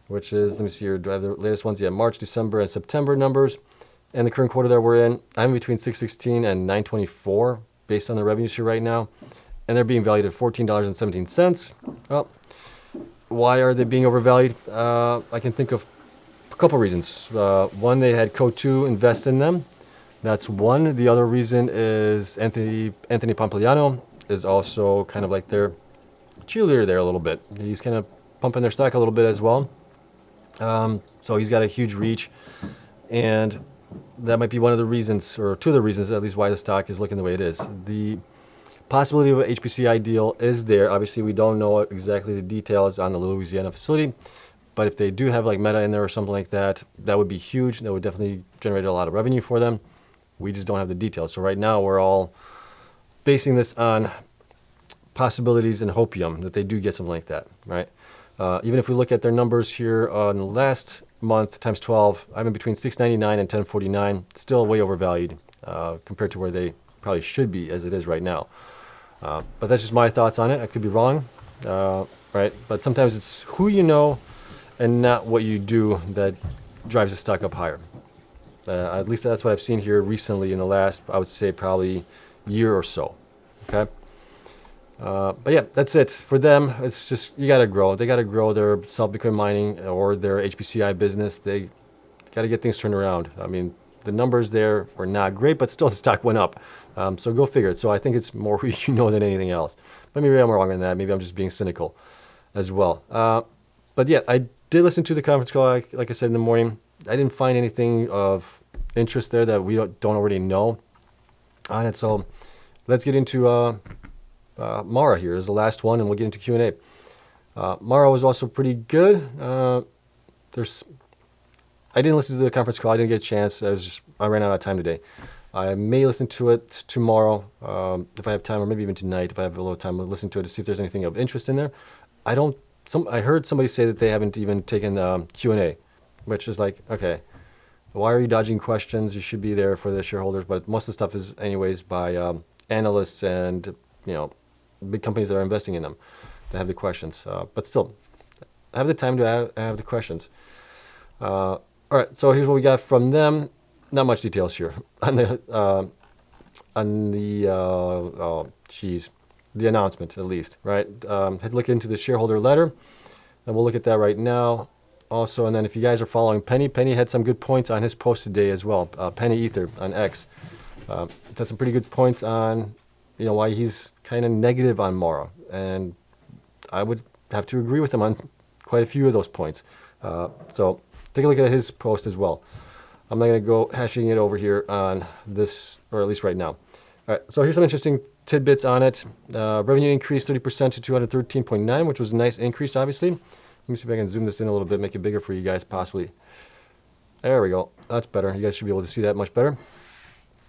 which is, let me see here, do I have the latest ones? Yeah, March, December, and September numbers. And the current quarter that we're in, I'm between 616 and 924 based on the revenues here right now. And they're being valued at $14.17. Well, why are they being overvalued? I can think of a couple reasons. One, they had Co2 invest in them. That's one. The other reason is Anthony Pompliano is also kind of like their cheerleader there a little bit. He's kind of pumping their stock a little bit as well. So he's got a huge reach. And that might be one of the reasons, or two of the reasons at least, why the stock is looking the way it is. The possibility of an HPCI deal is there. Obviously, we don't know exactly the details on the Louisiana facility, but if they do have like Meta in there or something like that, that would be huge. That would definitely generate a lot of revenue for them. We just don't have the details. So right now, we're all basing this on possibilities and hopium that they do get something like that, right? Even if we look at their numbers here on the last month times 12, I'm in between 699 and 1049, still way overvalued compared to where they probably should be as it is right now. But that's just my thoughts on it. I could be wrong, right? But sometimes it's who you know and not what you do that drives the stock up higher. At least that's what I've seen here recently in the last, I would say, probably year or so. Okay. But yeah, that's it for them. It's just, you got to grow. They got to grow their self-Bitcoin mining or their HPCI business. They got to get things turned around. I mean, the numbers there were not great, but still the stock went up. So go figure it. So I think it's more who you know than anything else. But maybe I'm wrong on that. Maybe I'm just being cynical as well. But yeah, I did listen to the conference call, like I said in the morning. I didn't find anything of interest there that we don't already know on it. So let's get into Mara here is the last one, and we'll get into Q&A. Mara was also pretty good. I didn't listen to the conference call. I didn't get a chance. I ran out of time today. I may listen to it tomorrow if I have time, or maybe even tonight if I have a little time. I'll listen to it to see if there's anything of interest in there. I heard somebody say that they haven't even taken Q&A, which is like, okay, why are you dodging questions? You should be there for the shareholders, but most of the stuff is anyways by analysts and big companies that are investing in them that have the questions. But still, have the time to have the questions. All right, so here's what we got from them. Not much details here on the the announcement, at least, right? Had looked into the shareholder letter, and we'll look at that right now. Also, and then if you guys are following Penny had some good points on his post today as well. Penny Ether on X had some pretty good points on why he's kind of negative on Mara, and I would have to agree with him on quite a few of those points. So take a look at his post as well. I'm not going to go hashing it over here on this, or at least right now. All right, so here's some interesting tidbits on it. Revenue increased 30% to 213.9, which was a nice increase, obviously. Let me see if I can zoom this in a little bit, make it bigger for you guys possibly. There we go. That's better. You guys should be able to see that much better.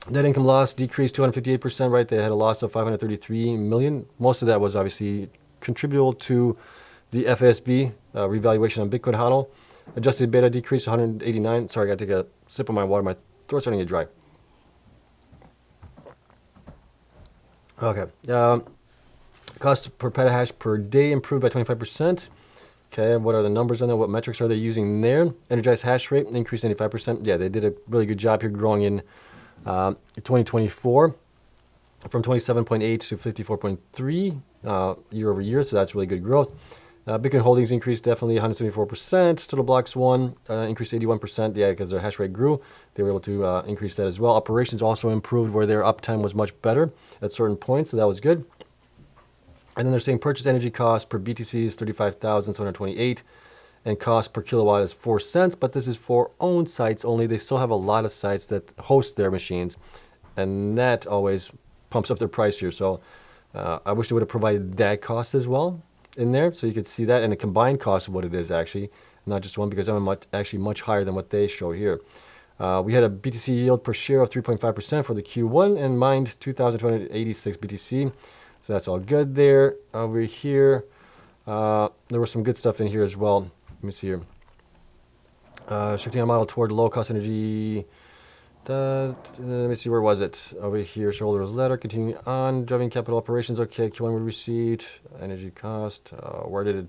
Net income loss decreased 258%, right? They had a loss of 533 million. Most of that was obviously contributable to the FASB revaluation on Bitcoin hodl. Adjusted beta decreased 189. Sorry, I got to take a sip of my water. My throat's starting to get dry. Okay. Cost per petahash per day improved by 25%. Okay, what are the numbers on that? What metrics are they using there? Energized hash rate increased 95%. Yeah, they did a really good job here growing in 2024 from 27.8 to 54.3 year over year. So that's really good growth. Bitcoin holdings increased definitely 174%. Total blocks won increased 81%. Yeah, because their hash rate grew. They were able to increase that as well. Operations also improved where their uptime was much better at certain points. So that was good. And then they're saying purchase energy cost per BTC is 35,728 and cost per kilowatt is 4 cents. But this is for own sites only. They still have a lot of sites that host their machines. And that always pumps up their price here. So I wish they would have provided that cost as well in there. So you could see that and the combined cost of what it is actually, not just one, because I'm actually much higher than what they show here. We had a BTC yield per share of 3.5% for the Q1 and mined 2,286 BTC. So that's all good there. Over here, there was some good stuff in here as well. Let me see here. Shifting our model toward low-cost energy. Let me see, where was it? Over here, shareholders letter. Continuing on, driving capital operations. Okay, Q1 we received. Energy cost. Where did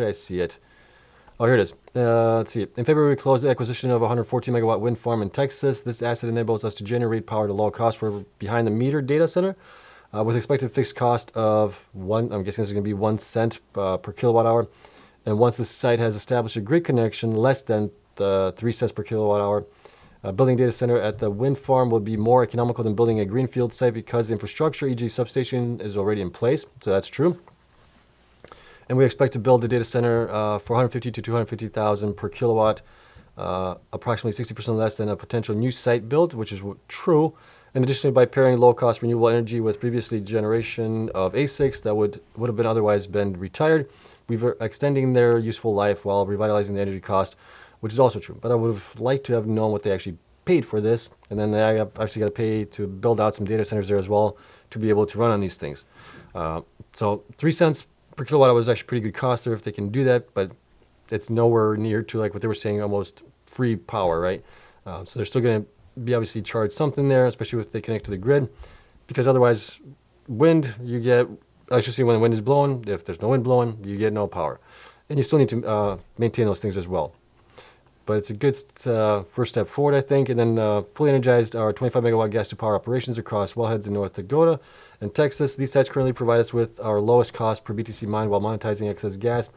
I see it? Oh, here it is. Let's see. In February, we closed the acquisition of a 114 megawatt wind farm in Texas. This asset enables us to generate power at a low cost for behind-the-meter data center. With expected fixed cost of I'm guessing this is going to be 1 cent per kilowatt hour. And once the site has established a grid connection less than 3 cents per kilowatt hour, building a data center at the wind farm will be more economical than building a greenfield site because the infrastructure, e.g. substation, is already in place. So that's true. And we expect to build the data center for 150 to 250,000 per kilowatt, approximately 60% less than a potential new site build, which is true. And additionally, by pairing low-cost renewable energy with previously generation of ASICs that would have been otherwise been retired, we're extending their useful life while revitalizing the energy cost, which is also true. But I would have liked to have known what they actually paid for this, and then I actually got to pay to build out some data centers there as well to be able to run on these things. So 3 cents per kilowatt was actually pretty good cost there if they can do that, but it's nowhere near to like what they were saying, almost free power, right? So they're still going to be obviously charged something there, especially if they connect to the grid, because otherwise wind, you get, I should see when the wind is blowing, if there's no wind blowing, you get no power. And you still need to maintain those things as well. But it's a good first step forward, I think. And then fully energized our 25 megawatt gas to power operations across wellheads in North Dakota and Texas. These sites currently provide us with our lowest cost per BTC mine while monetizing excess gas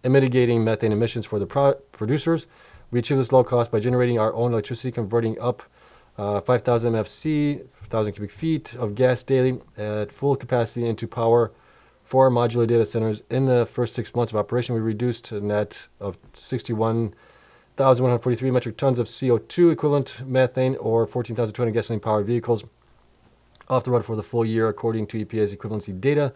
and mitigating methane emissions for the producers. We achieve this low cost by generating our own electricity, converting up 5,000 MFC, 1,000 cubic feet of gas daily at full capacity into power for our modular data centers. In the first 6 months of operation, we reduced a net of 61,143 metric tons of CO2 equivalent methane, or 14,200 gasoline-powered vehicles off the road for the full year, according to EPA's equivalency data.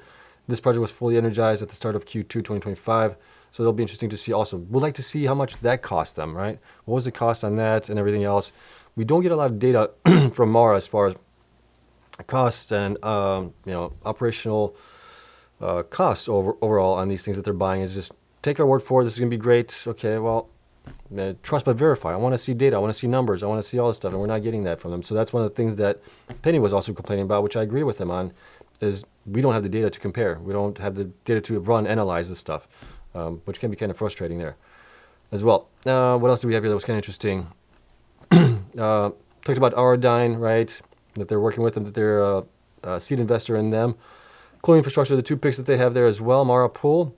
This project was fully energized at the start of Q2 2025. So it'll be interesting to see also. We'd like to see how much that cost them, right? What was the cost on that and everything else? We don't get a lot of data from Mara as far as costs and operational costs overall on these things that they're buying. Is just take our word for it. This is going to be great. Okay, well, trust but verify. I want to see data. I want to see numbers. I want to see all this stuff, and we're not getting that from them. So that's one of the things that Penny was also complaining about, which I agree with him on, is we don't have the data to compare. We don't have the data to analyze this stuff, which can be kind of frustrating there as well. What else do we have here that was kind of interesting? Talked about Auradine, right? That they're working with them, that they're a seed investor in them. Cooling infrastructure, the 2 picks that they have there as well, Mara Pool.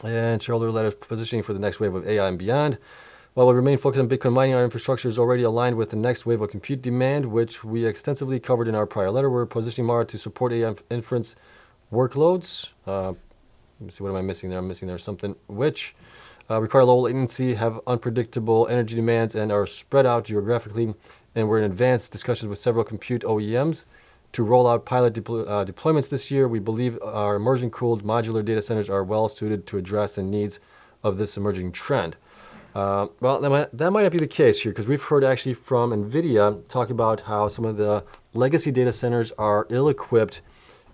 And shareholder letter positioning for the next wave of AI and beyond. While we remain focused on Bitcoin mining, our infrastructure is already aligned with the next wave of compute demand, which we extensively covered in our prior letter. We're positioning Mara to support AI inference workloads. Let me see, what am I missing there? I'm missing there something, which require low latency, have unpredictable energy demands, and are spread out geographically. And we're in advanced discussions with several compute OEMs to roll out pilot deployments this year. We believe our immersion-cooled modular data centers are well suited to address the needs of this emerging trend. Well, that might not be the case here, because we've heard actually from NVIDIA talk about how some of the legacy data centers are ill-equipped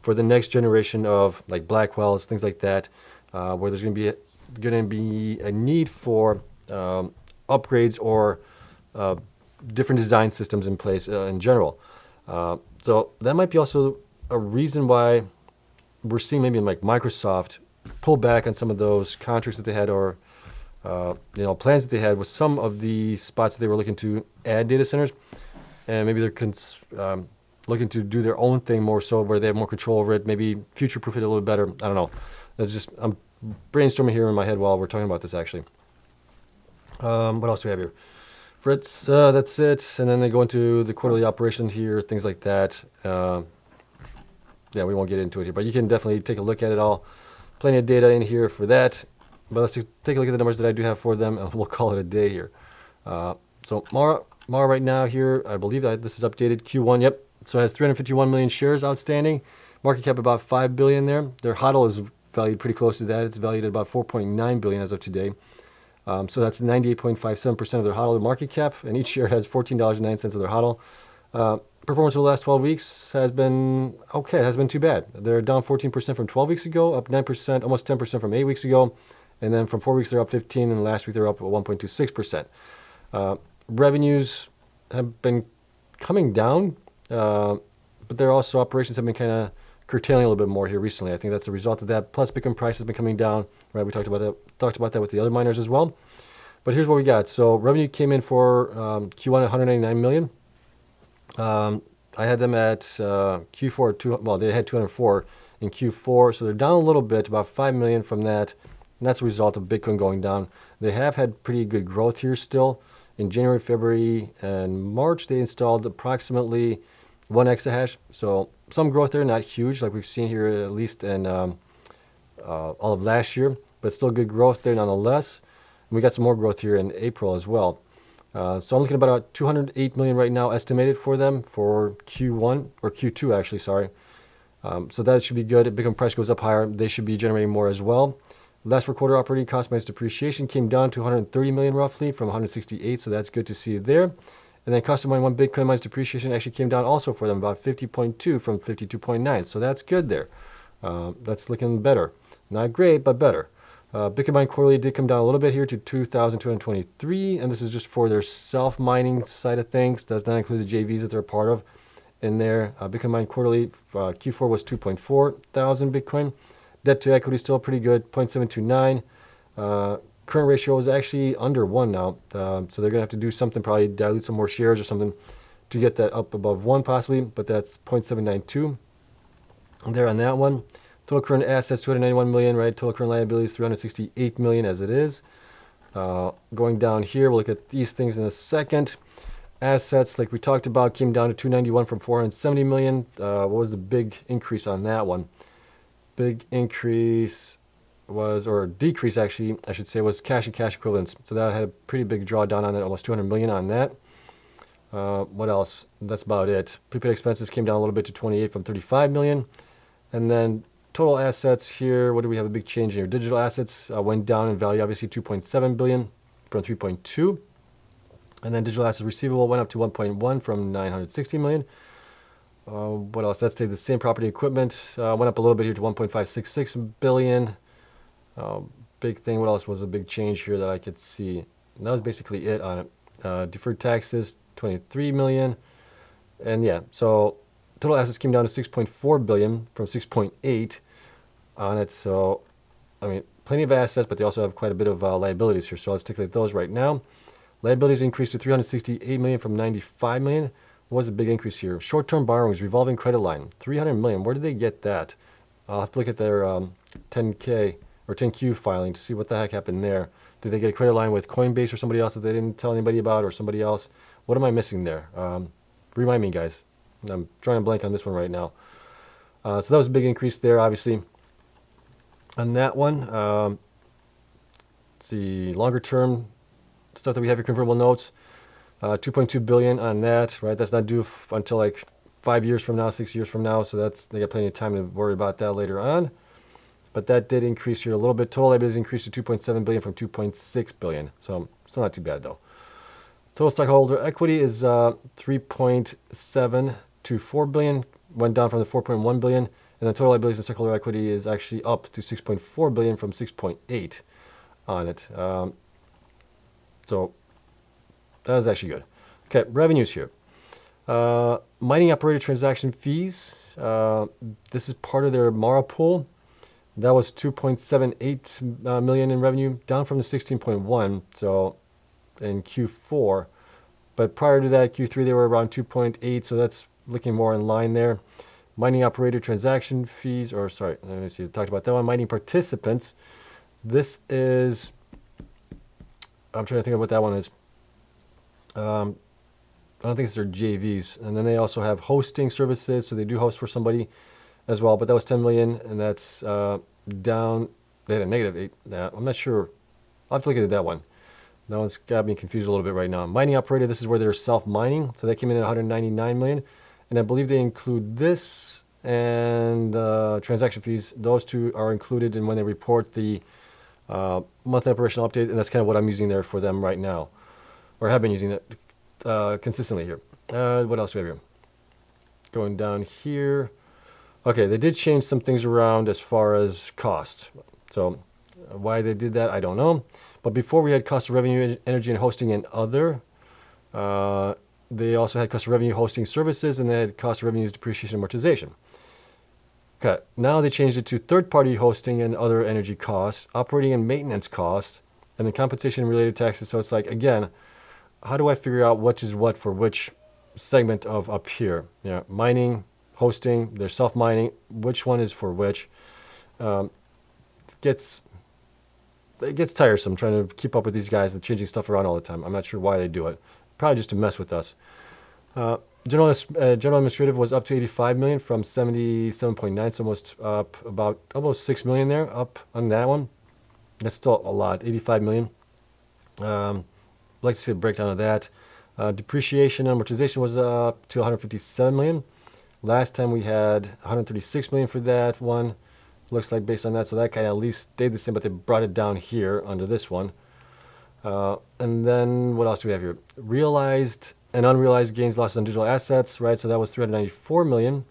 for the next generation of like Blackwells, things like that, where there's going to be a need for upgrades or different design systems in place in general. So that might be also a reason why we're seeing maybe like Microsoft pull back on some of those contracts that they had, or plans that they had with some of the spots that they were looking to add data centers, and maybe they're looking to do their own thing more so, where they have more control over it, maybe future-proof it a little bit better. I don't know. I'm brainstorming here in my head while we're talking about this, actually. What else do we have here? Fritz, that's it. And then they go into the quarterly operation here, things like that. Yeah, we won't get into it here, but you can definitely take a look at it all. Plenty of data in here for that. But let's take a look at the numbers that I do have for them, and we'll call it a day here. So Mara right now here, I believe that this is updated Q1. Yep. So it has 351 million shares outstanding. Market cap about 5 billion there. Their HODL is valued pretty close to that. It's valued at about 4.9 billion as of today. So that's 98.57% of their HODL market cap, and each share has $14.09 of their HODL. Performance over the last 12 weeks has been okay. It hasn't been too bad. They're down 14% from 12 weeks ago, up 9%, almost 10% from 8 weeks ago. And then from 4 weeks, they're up 15%, and last week they're up 1.26%. Revenues have been coming down, but their also operations have been kind of curtailing a little bit more here recently. I think that's a result of that. Plus, Bitcoin price has been coming down. Right, we talked about that with the other miners as well. But here's what we got. So revenue came in for Q1 at 199 million. I had them at Q4 they had 204 in Q4, so they're down a little bit, about 5 million from that. And that's a result of Bitcoin going down. They have had pretty good growth here still. In January, February, and March, they installed approximately 1 exahash. So some growth there, not huge like we've seen here, at least in all of last year, but still good growth there nonetheless. And we got some more growth here in April as well. So I'm looking at about 208 million right now estimated for them for Q1, or Q2 actually, sorry. So that should be good. If Bitcoin price goes up higher, they should be generating more as well. Last quarter operating cost minus depreciation came down to 130 million roughly from 168, so that's good to see there. And then cost of mining 1 Bitcoin minus depreciation actually came down also for them, about 50.2 from 52.9, so that's good there. That's looking better. Not great, but better. Bitcoin mine quarterly did come down a little bit here to 2,223, and this is just for their self-mining side of things. Does not include the JVs that they're a part of in there. Bitcoin mine quarterly, Q4 was 2.4 thousand Bitcoin. Debt to equity still pretty good, 0.729. Current ratio is actually under 1 now, so they're going to have to do something, probably dilute some more shares or something to get that up above 1 possibly, but that's 0.792 there on that one. Total current assets, 291 million, right? Total current liabilities, 368 million as it is. Going down here, we'll look at these things in a second. Assets, like we talked about, came down to 291 from 470 million. What was the big increase on that one? Big increase was, or decrease actually, I should say, was cash and cash equivalents. So that had a pretty big drawdown on it, almost 200 million on that. What else? That's about it. Prepaid expenses came down a little bit to 28 from 35 million. And then total assets here, what do we have a big change in here? Digital assets went down in value, obviously 2.7 billion from 3.2. And then digital assets receivable went up to 1.1 from 960 million. What else? That stayed the same. Property equipment went up a little bit here to 1.566 billion. Big thing. What else was a big change here that I could see? And that was basically it on it. Deferred taxes, 23 million. And yeah, so total assets came down to 6.4 billion from 6.8 on it. So, I mean, plenty of assets, but they also have quite a bit of liabilities here. So let's take a look at those right now. Liabilities increased to 368 million from 95 million. What was a big increase here? Short-term borrowings, revolving credit line, 300 million. Where did they get that? I'll have to look at their 10K or 10Q filing to see what the heck happened there. Did they get a credit line with Coinbase or somebody else that they didn't tell anybody about, or somebody else? What am I missing there? Remind me, guys. I'm drawing a blank on this one right now. So that was a big increase there, obviously. On that one, let's see, longer term stuff that we have here, convertible notes. 2.2 billion on that, right? That's not due until like 5 years from now, 6 years from now. So they got plenty of time to worry about that later on. but that did increase here a little bit. Total liabilities increased to 2.7 billion from 2.6 billion. So still not too bad though. Total stockholder equity is 3.724 billion, went down from the 4.1 billion, and the total liabilities and stockholder equity is actually up to 6.4 billion from 6.8 on it. So that is actually good. Okay, revenues here. Mining operator transaction fees. This is part of their Mara pool. That was 2.78 million in revenue, down from the 16.1. So in Q4, but prior to that, Q3 they were around 2.8. So that's looking more in line there. Mining operator transaction fees, or sorry, let me see. I talked about that one. Mining participants. This is. I'm trying to think of what that one is. I don't think it's their JVs. And then they also have hosting services, so they do host for somebody as well. But that was 10 million, and that's down. They had a negative 8. I'm not sure. I'll have to look at that one. That one's got me confused a little bit right now. Mining operator, this is where they're self-mining. So that came in at 199 million. And I believe they include this and transaction fees. Those two are included in when they report the monthly operational update. And that's kind of what I'm using there for them right now. Or have been using it consistently here. What else do we have here? Going down here. Okay, they did change some things around as far as cost. So why they did that, I don't know. But before we had cost of revenue, energy and hosting and other. They also had cost of revenue hosting services, and they had cost of revenues depreciation and amortization. Okay, now they changed it to third-party hosting and other energy costs, operating and maintenance costs, and then compensation and related taxes. So it's like, again, how do I figure out which is what for which segment of up here? Mining, hosting, they're self-mining. Which one is for which? It gets tiresome trying to keep up with these guys and changing stuff around all the time. I'm not sure why they do it. Probably just to mess with us. General administrative was up to 85 million from 77.9, so almost up about almost 6 million there, up on that one. That's still a lot, 85 million. I'd like to see a breakdown of that. Depreciation and amortization was up to 157 million. Last time we had 136 million for that one. Looks like based on that, so that kind of at least stayed the same, but they brought it down here under this one. And then what else do we have here? Realized and unrealized gains, losses on digital assets, right? So that was 394 million.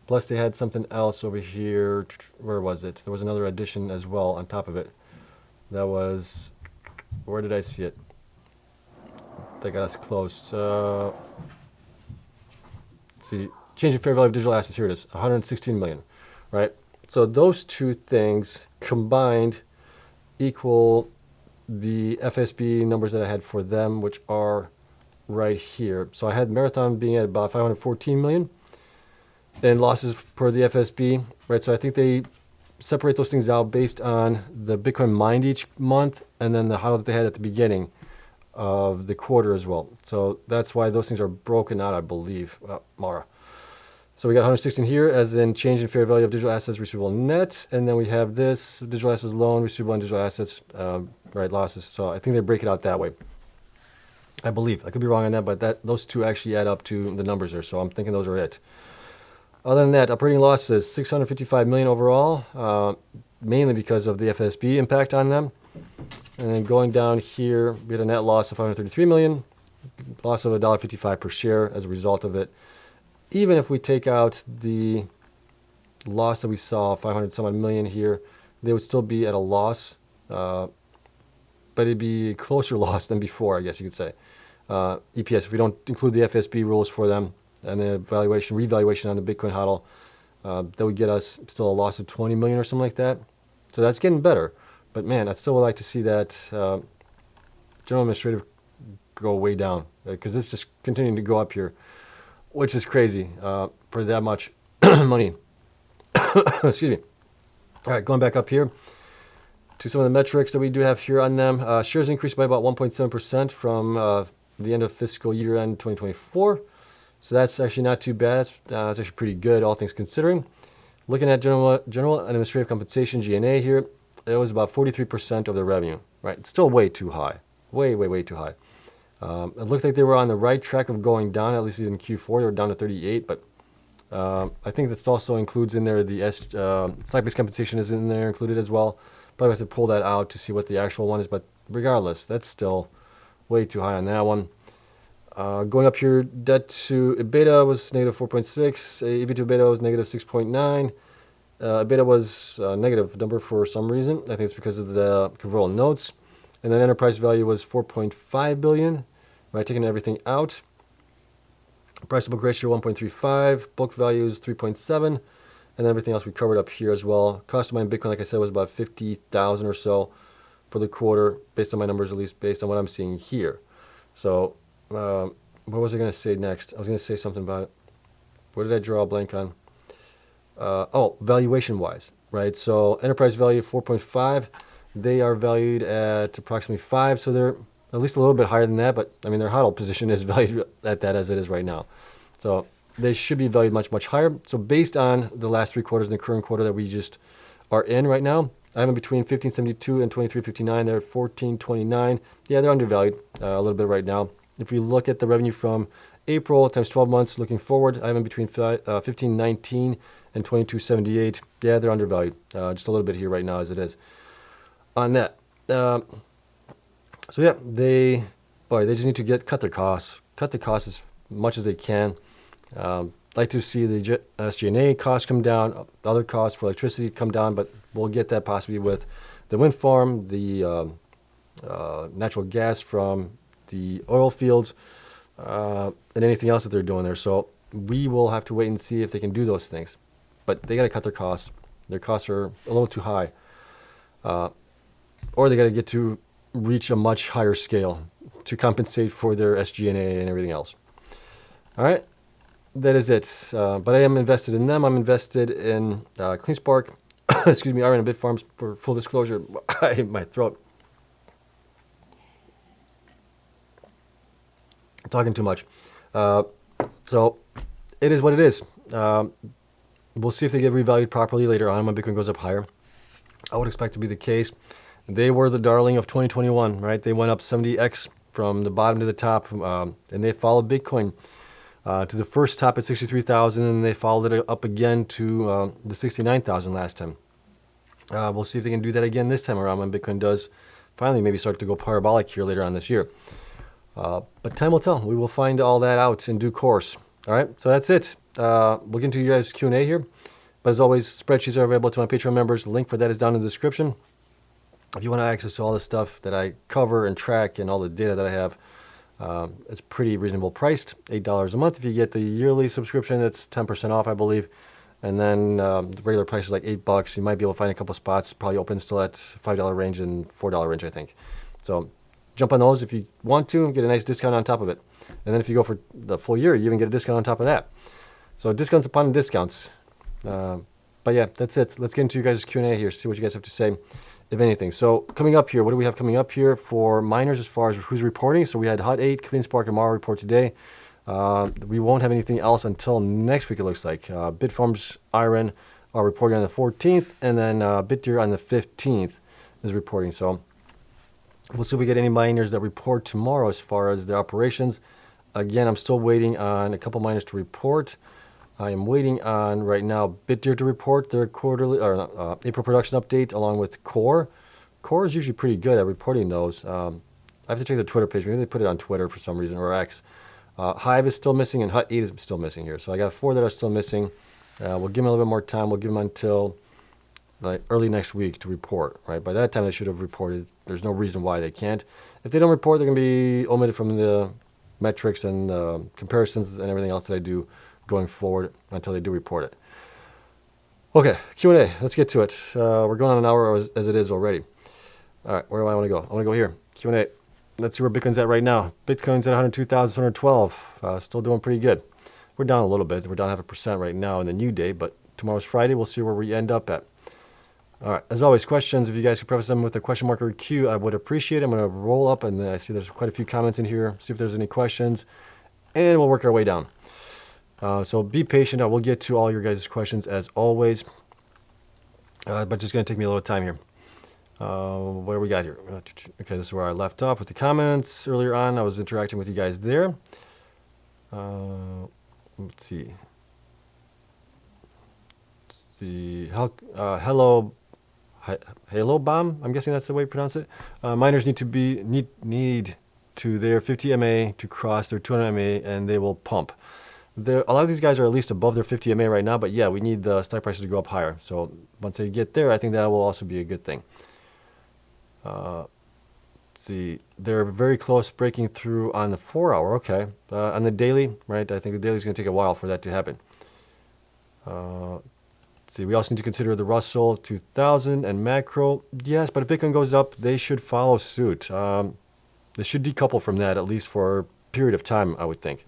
Plus they had something else over here. Where was it? There was another addition as well on top of it. That was, where did I see it? That got us close. Let's see, change in fair value of digital assets. Here it is, 116 million, right? So those two things combined equal the FSB numbers that I had for them, which are right here. So I had Marathon being at about 514 million in losses per the FSB, right? So I think they separate those things out based on the Bitcoin mined each month and then the hodl that they had at the beginning of the quarter as well. So that's why those things are broken out, I believe. Mara. So we got 116 here as in change in fair value of digital assets receivable net. And then we have this digital assets loan, receivable, and digital assets, right, losses. So I think they break it out that way. I believe. I could be wrong on that, but those two actually add up to the numbers there. So I'm thinking those are it. Other than that, operating losses, 655 million overall, mainly because of the FSB impact on them. And then going down here, we had a net loss of 533 million, loss of $1.55 per share as a result of it. Even if we take out the loss that we saw, 500 some odd million here, they would still be at a loss, but it'd be a closer loss than before, I guess you could say. EPS, if we don't include the FSB rules for them and the revaluation on the Bitcoin hodl, that would get us still a loss of 20 million or something like that. So that's getting better. But man, I still would like to see that general administrative go way down because it's just continuing to go up here, which is crazy for that much money. Excuse me. All right, going back up here to some of the metrics that we do have here on them. Shares increased by about 1.7% from the end of fiscal year end 2024. So that's actually not too bad. It's actually pretty good, all things considering. Looking at general administrative compensation, G&A here, it was about 43% of the revenue, right? It's still way too high, way too high. It looked like they were on the right track of going down, at least in Q4. They were down to 38, but I think that also includes in there the stock-based compensation is in there included as well. Probably have to pull that out to see what the actual one is, but regardless, that's still way too high on that one. Going up here, debt to EBITDA was negative 4.6, EV to EBITDA was negative 6.9. EBITDA was a negative number for some reason. I think it's because of the convertible notes. And then enterprise value was 4.5 billion, right? Taking everything out. Price to book ratio 1.35, book value is 3.7, and everything else we covered up here as well. Cost to mine Bitcoin, like I said, was about 50,000 or so for the quarter, based on my numbers, at least based on what I'm seeing here. So, what was I going to say next? I was going to say something about it. What did I draw a blank on? Valuation-wise, right? So, enterprise value 4.5. They are valued at approximately 5, so they're at least a little bit higher than that, but I mean, their HODL position is valued at that as it is right now. So they should be valued much, much higher. So based on the last 3 quarters and the current quarter that we just are in right now, I have them between 1572 and 2359. They're at 1429. Yeah, they're undervalued a little bit right now. If we look at the revenue from April times 12 months looking forward, I have them between 1519 and 2278. Yeah, they're undervalued just a little bit here right now as it is on that. So yeah, they just need to cut their costs as much as they can. Like to see the SG&A costs come down, other costs for electricity come down, but we'll get that possibly with the wind farm, the natural gas from the oil fields, and anything else that they're doing there. So we will have to wait and see if they can do those things. But they got to cut their costs. Their costs are a little too high, or they got to get to reach a much higher scale to compensate for their SG&A and everything else. All right, that is it. But I am invested in them. I'm invested in Cleanspark, excuse me, IREN and Bitfarms for full disclosure. My throat. I'm talking too much. So it is what it is. We'll see if they get revalued properly later on when Bitcoin goes up higher. I would expect to be the case. They were the darling of 2021, right? They went up 70x from the bottom to the top, and they followed Bitcoin to the first top at 63,000, and they followed it up again to the 69,000 last time. We'll see if they can do that again this time around when Bitcoin does finally maybe start to go parabolic here later on this year. But time will tell. We will find all that out in due course. All right, so that's it. We'll get into you guys' Q&A here. But as always, spreadsheets are available to my Patreon members. The link for that is down in the description. If you want access to all the stuff that I cover and track and all the data that I have, it's pretty reasonable priced, $8 a month. If you get the yearly subscription, it's 10% off, I believe. And then the regular price is like $8. You might be able to find a couple spots, probably open still at $5 range and $4 range, I think. So jump on those if you want to and get a nice discount on top of it. And then if you go for the full year, you even get a discount on top of that. So discounts upon discounts. But yeah, that's it. Let's get into you guys' Q&A here, see what you guys have to say, if anything. So coming up here, what do we have coming up here for miners as far as who's reporting? So we had Hut 8, Cleanspark, and Mara report today. We won't have anything else until next week, it looks like. Bitfarms, IREN are reporting on the 14th, and then BitDeer on the 15th is reporting. So we'll see if we get any miners that report tomorrow as far as their operations. Again, I'm still waiting on a couple miners to report. I am waiting on right now BitDeer to report their quarterly or April production update along with CORZ. CORZ is usually pretty good at reporting those. I have to check their Twitter page. Maybe they put it on Twitter for some reason, or X. Hive is still missing, and Hut 8 is still missing here. So I got 4 that are still missing. We'll give them a little bit more time. We'll give them until like early next week to report. Right? By that time, they should have reported. There's no reason why they can't. If they don't report, they're going to be omitted from the metrics and comparisons and everything else that I do going forward until they do report it. Okay, Q&A. Let's get to it. We're going on an hour as it is already. All right, where do I want to go? I want to go here. Q&A. Let's see where Bitcoin's at right now. Bitcoin's at 102,112. Still doing pretty good. We're down a little bit. We're down 0.5% right now in the new day, but tomorrow's Friday. We'll see where we end up at. All right, as always, questions. If you guys could preface them with a question mark or Q, I would appreciate it. I'm going to roll up, and I see there's quite a few comments in here. See if there's any questions, and we'll work our way down. So be patient. I will get to all your guys' questions as always, but just going to take me a little time here. What do we got here? Okay, this is where I left off with the comments earlier on. I was interacting with you guys there. Let's see. see. Halo bomb. I'm guessing that's the way you pronounce it. Miners need to their 50 MA to cross their 200 MA, and they will pump. A lot of these guys are at least above their 50 MA right now, but yeah, we need the stock prices to go up higher. So once they get there, I think that will also be a good thing. Let's see, they're very close breaking through on the 4-hour. Okay, on the daily, right? I think the daily is going to take a while for that to happen. Let's see, we also need to consider the Russell 2000 and macro. Yes, but if Bitcoin goes up, they should follow suit. They should decouple from that at least for a period of time, I would think.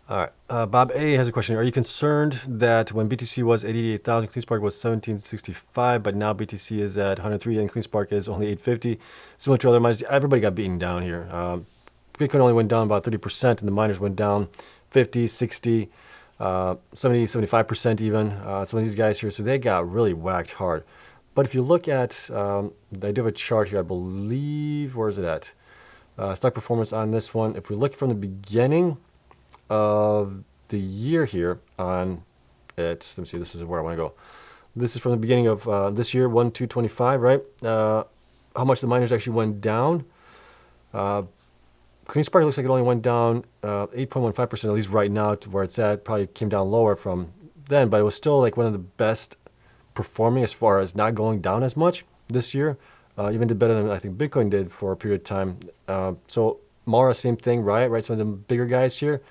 All right. Bob A has a question. Are you concerned that when BTC was 88,000, Cleanspark was 1765, but now BTC is at 103 and Cleanspark is only 850? Similar to other miners, everybody got beaten down here. Bitcoin only went down about 30%, and the miners went down 50, 60, 70, 75% even. Some of these guys here, so they got really whacked hard. But if you look at, I do have a chart here, I believe, where is it at? Stock performance on this one. If we look from the beginning of the year here on it, let me see, this is where I want to go. This is from the beginning of this year, 1/2/25, right? How much the miners actually went down. Cleanspark looks like it only went down 8.15%, at least right now to where it's at. Probably came down lower from then, but it was still like one of the best performing as far as not going down as much this year. Even did better than I think Bitcoin did for a period of time. So Mara, same thing, Riot, right? Some of the bigger guys here.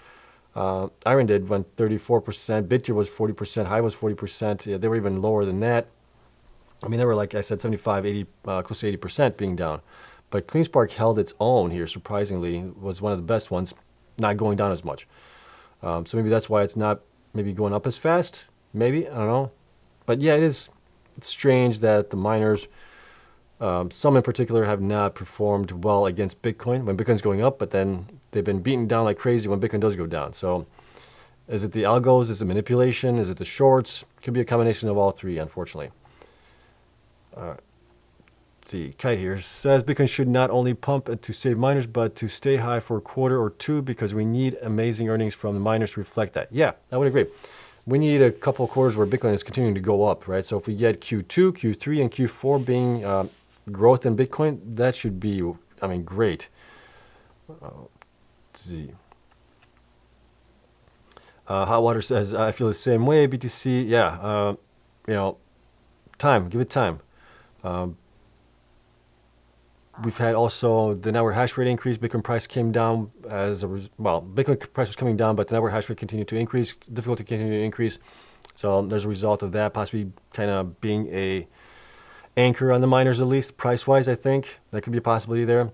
IREN went 34%. BitTF was 40%. Hive was 40%. Yeah, they were even lower than that. I mean, they were, like I said, 75, 80, close to 80% being down. But Cleanspark held its own here, surprisingly. Was one of the best ones, not going down as much. So maybe that's why it's not maybe going up as fast. Maybe, I don't know. But yeah, it's strange that the miners, some in particular, have not performed well against Bitcoin when Bitcoin's going up, but then they've been beaten down like crazy when Bitcoin does go down. So is it the algos? Is it manipulation? Is it the shorts? Could be a combination of all three, unfortunately. Let's see, Kite here says Bitcoin should not only pump to save miners, but to stay high for a quarter or two because we need amazing earnings from the miners to reflect that. Yeah, I would agree. We need a couple of quarters where Bitcoin is continuing to go up, right? So if we get Q2, Q3, and Q4 being growth in Bitcoin, that should be, I mean, great. Let's see. Hot Water says, I feel the same way. BTC, yeah, give it time. We've had also the network hash rate increase. Bitcoin price came down Bitcoin price was coming down, but the network hash rate continued to increase. Difficulty continued to increase. So there's a result of that possibly kind of being a anchor on the miners, at least price-wise. I think that could be a possibility there.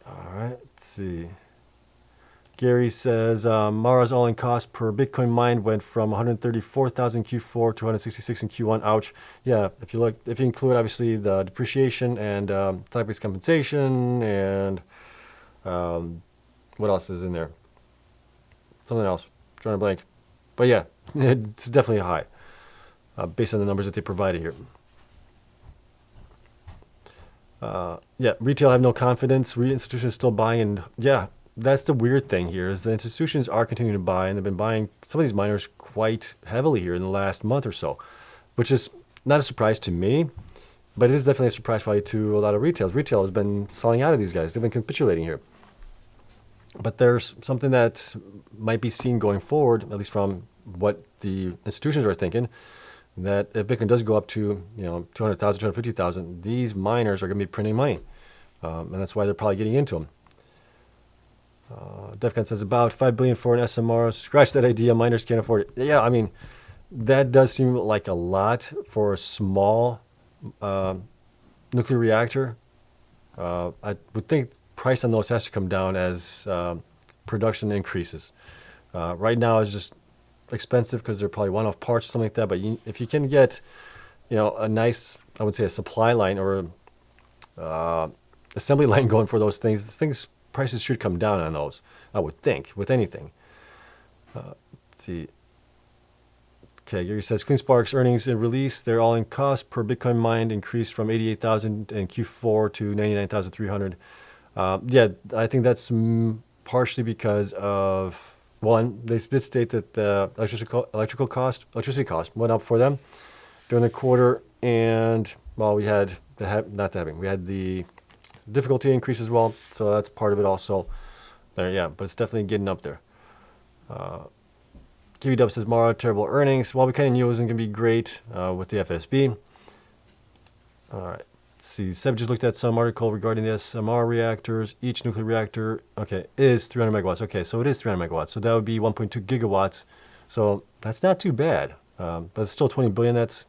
All right, let's see. Gary says Mara's all-in cost per Bitcoin mined went from 134,000 Q4 to 166 in Q1. Ouch. Yeah, if you include obviously the depreciation and stock-based compensation and what else is in there? Something else. Drawing a blank. But yeah, it's definitely high based on the numbers that they provided here. Yeah, retail have no confidence. Institutions still buying, and yeah. That's the weird thing here is the institutions are continuing to buy, and they've been buying some of these miners quite heavily here in the last month or so, which is not a surprise to me, but it is definitely a surprise probably to a lot of retail. Retail has been selling out of these guys. They've been capitulating here. But there's something that might be seen going forward, at least from what the institutions are thinking, that if Bitcoin does go up to 200,000, 250,000, these miners are going to be printing money, and that's why they're probably getting into them. Defcon says about $5 billion for an SMR. Scratch that idea. Miners can't afford it. Yeah, I mean, that does seem like a lot for a small nuclear reactor. I would think price on those has to come down as production increases. Right now it's just expensive because they're probably one-off parts or something like that. But if you can get, a nice, I would say, a supply line or assembly line going for those things. Prices should come down on those, I would think, with anything. Let's see. Okay, Gary says, Cleanspark's earnings and release, their all-in cost per Bitcoin mined increased from 88,000 in Q4 to 99,300. Yeah, I think that's partially because of one, they did state that the electricity cost went up for them during the quarter, and well, we had we had the difficulty increase as well, so that's part of it also. There, yeah, but it's definitely getting up there. QEW says Mara terrible earnings. Well, we kind of knew it wasn't going to be great with the FSB. All right. Let's see. Seb just looked at some article regarding the SMR reactors. Each nuclear reactor, okay, is 300 megawatts. Okay, so it is 300 megawatts. So that would be 1.2 gigawatts. So that's not too bad. But it's still 20 billion. That's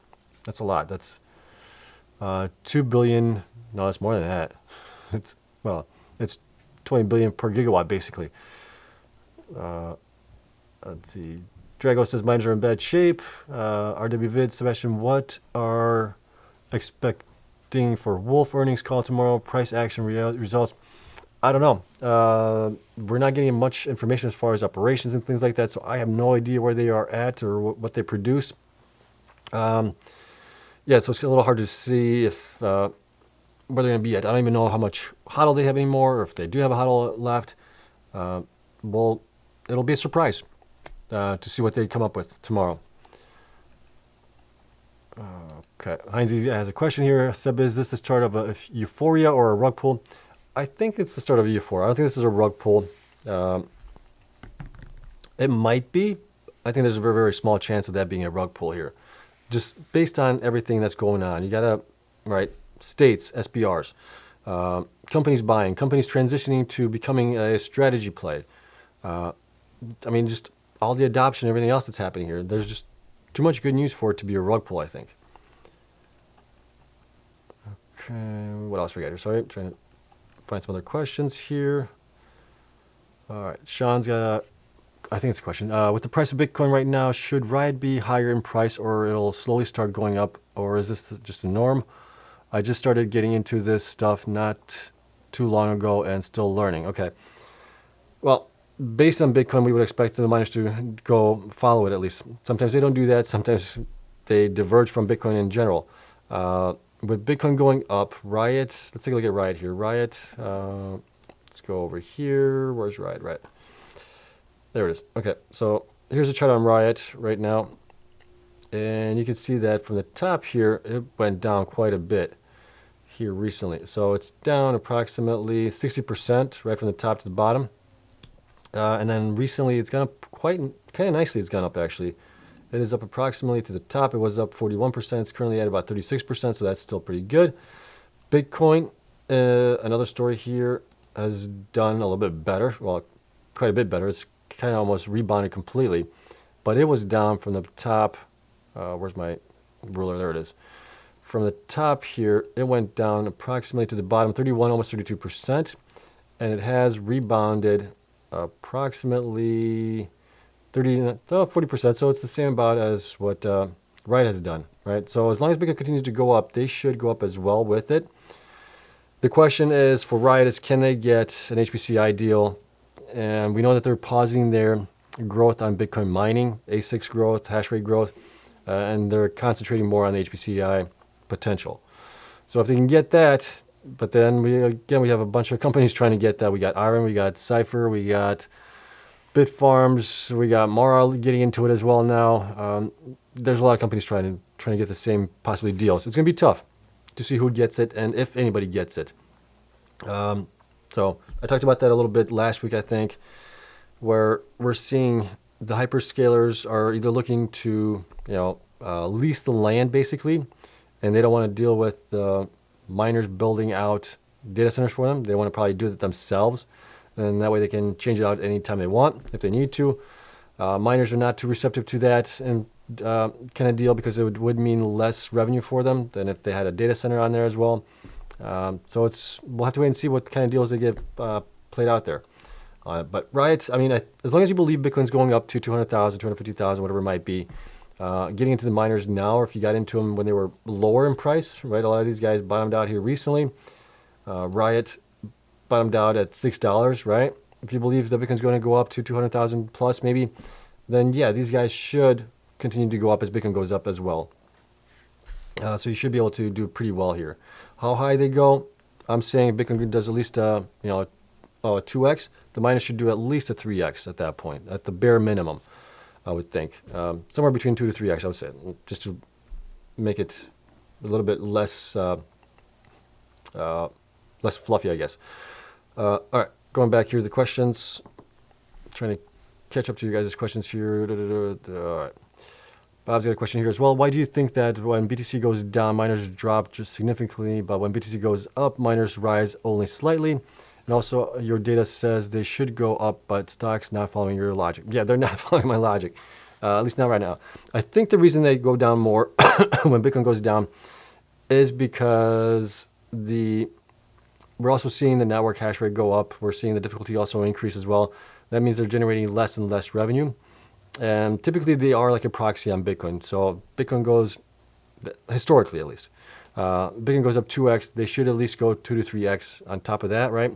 a lot. That's 2 billion. No, it's more than that. It's 20 billion per gigawatt basically. Let's see. Drago says miners are in bad shape. RWVid, Sebastian, what are expecting for Wolf earnings call tomorrow? Price action results? I don't know. We're not getting much information as far as operations and things like that, so I have no idea where they are at or what they produce. Yeah, so it's a little hard to see if where they're going to be at. I don't even know how much HODL they have anymore, or if they do have a HODL left. Well, it'll be a surprise to see what they come up with tomorrow. Okay, Heinz has a question here. Seb, is this the start of a euphoria or a rug pull? I think it's the start of a euphoria. I don't think this is a rug pull. It might be. I think there's a very, very small chance of that being a rug pull here. Just based on everything that's going on. You got to, right, states, SPRs, companies buying, companies transitioning to becoming a strategy play. I mean, just all the adoption, everything else that's happening here. There's just too much good news for it to be a rug pull, I think. Okay, what else we got here? Sorry, I'm trying to find some other questions here. All right, Sean's got I think it's a question. With the price of Bitcoin right now, should Riot be higher in price or it'll slowly start going up, or is this just a norm? I just started getting into this stuff not too long ago and still learning. Okay. Well, based on Bitcoin, we would expect the miners to go follow it at least. Sometimes they don't do that. Sometimes they diverge from Bitcoin in general. With Bitcoin going up, Riot, let's take a look at Riot here. Riot, let's go over here. Where's Riot? Riot. There it is. Okay, so here's a chart on Riot right now. And you can see that from the top here, it went down quite a bit here recently. So it's down approximately 60% right from the top to the bottom. And then recently it's gone up kind of nicely. It's gone up actually. It is up approximately to the top. It was up 41%. It's currently at about 36%, so that's still pretty good. Bitcoin, another story here, has done a little bit better. Well, quite a bit better. It's kind of almost rebounded completely. But it was down from the top. Where's my ruler? There it is. From the top here, it went down approximately to the bottom, 31, almost 32%. And it has rebounded approximately 40%, so it's the same about as what Riot has done, right? So as long as Bitcoin continues to go up, they should go up as well with it. The question is for Riot is, can they get an HPCI deal? And we know that they're pausing their growth on Bitcoin mining, ASICs growth, hash rate growth, and they're concentrating more on the HPCI potential. So if they can get that, but then we have a bunch of companies trying to get that. We got IREN, we got Cypher, we got Bitfarms, we got Mara getting into it as well now. There's a lot of companies trying to get the same possibly deals. It's going to be tough to see who gets it and if anybody gets it. So I talked about that a little bit last week, I think, where we're seeing the hyperscalers are either looking to lease the land basically, and they don't want to deal with the miners building out data centers for them. They want to probably do it themselves. And that way they can change it out anytime they want, if they need to. Miners are not too receptive to that and kind of deal because it would mean less revenue for them than if they had a data center on there as well. So we'll have to wait and see what kind of deals they get played out there. But Riot, I mean, as long as you believe Bitcoin's going up to 200,000, 250,000, whatever it might be, getting into the miners now, or if you got into them when they were lower in price, right? A lot of these guys bottomed out here recently. Riot bottomed out at $6, right? If you believe that Bitcoin's going to go up to 200,000 plus maybe, then yeah, these guys should continue to go up as Bitcoin goes up as well. So you should be able to do pretty well here. How high they go, I'm saying Bitcoin does at least 2x, the miners should do at least a 3x at that point, at the bare minimum, I would think. Somewhere between 2 to 3x, I would say, just to make it a little bit less less fluffy, I guess. All right, going back here to the questions. Trying to catch up to you guys' questions here. All right. Bob's got a question here as well. Why do you think that when BTC goes down, miners drop just significantly, but when BTC goes up, miners rise only slightly? And also, your data says they should go up, but stocks not following your logic. Yeah, they're not following my logic, at least not right now. I think the reason they go down more when Bitcoin goes down is because we're also seeing the network hash rate go up. We're seeing the difficulty also increase as well. That means they're generating less and less revenue. And typically they are like a proxy on Bitcoin. So Bitcoin goes, historically at least, Bitcoin goes up 2x. They should at least go 2 to 3x on top of that, right?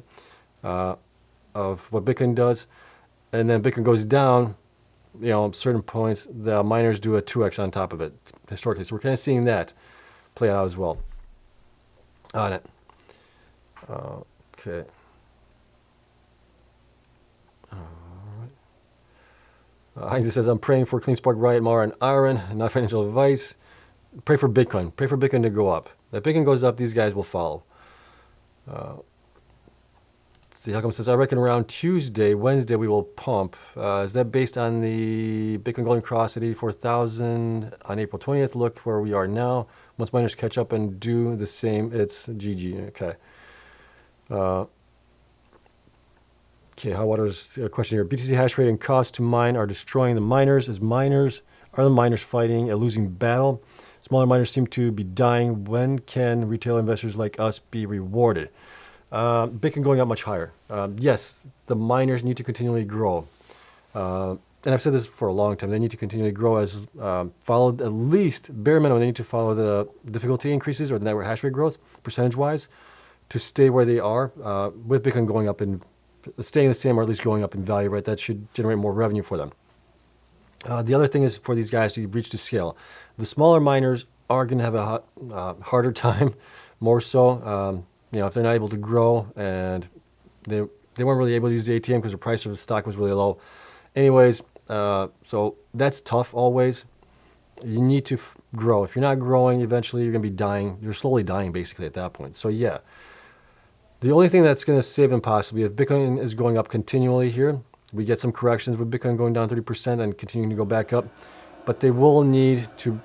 Of what Bitcoin does. And then Bitcoin goes down, certain points, the miners do a 2x on top of it historically. So we're kind of seeing that play out as well on it. Okay. Heinz says, I'm praying for Cleanspark, Riot, Mawson, and IREN, not financial advice. Pray for Bitcoin. Pray for Bitcoin to go up. If Bitcoin goes up, these guys will follow. Let's see, Helcom says, I reckon around Tuesday, Wednesday, we will pump. Is that based on the Bitcoin going across at 84,000 on April 20th? Look where we are now. Once miners catch up and do the same, it's GG. Okay. Okay, Hot Water's question here. BTC hash rate and cost to mine are destroying the miners. Are the miners fighting a losing battle? Smaller miners seem to be dying. When can retail investors like us be rewarded? Bitcoin going up much higher. Yes, the miners need to continually grow. And I've said this for a long time. They need to continually grow as followed at least bare minimum. They need to follow the difficulty increases or the network hash rate growth percentage-wise to stay where they are. With Bitcoin going up in staying the same or at least going up in value, right? That should generate more revenue for them. The other thing is for these guys to reach to scale. The smaller miners are going to have a harder time, more so. If they're not able to grow and they weren't really able to use the ATM because the price of the stock was really low. Anyways, so that's tough always. You need to grow. If you're not growing, eventually you're going to be dying. You're slowly dying basically at that point. So yeah. The only thing that's going to save them possibly, if Bitcoin is going up continually here, we get some corrections with Bitcoin going down 30% and continuing to go back up, but they will need to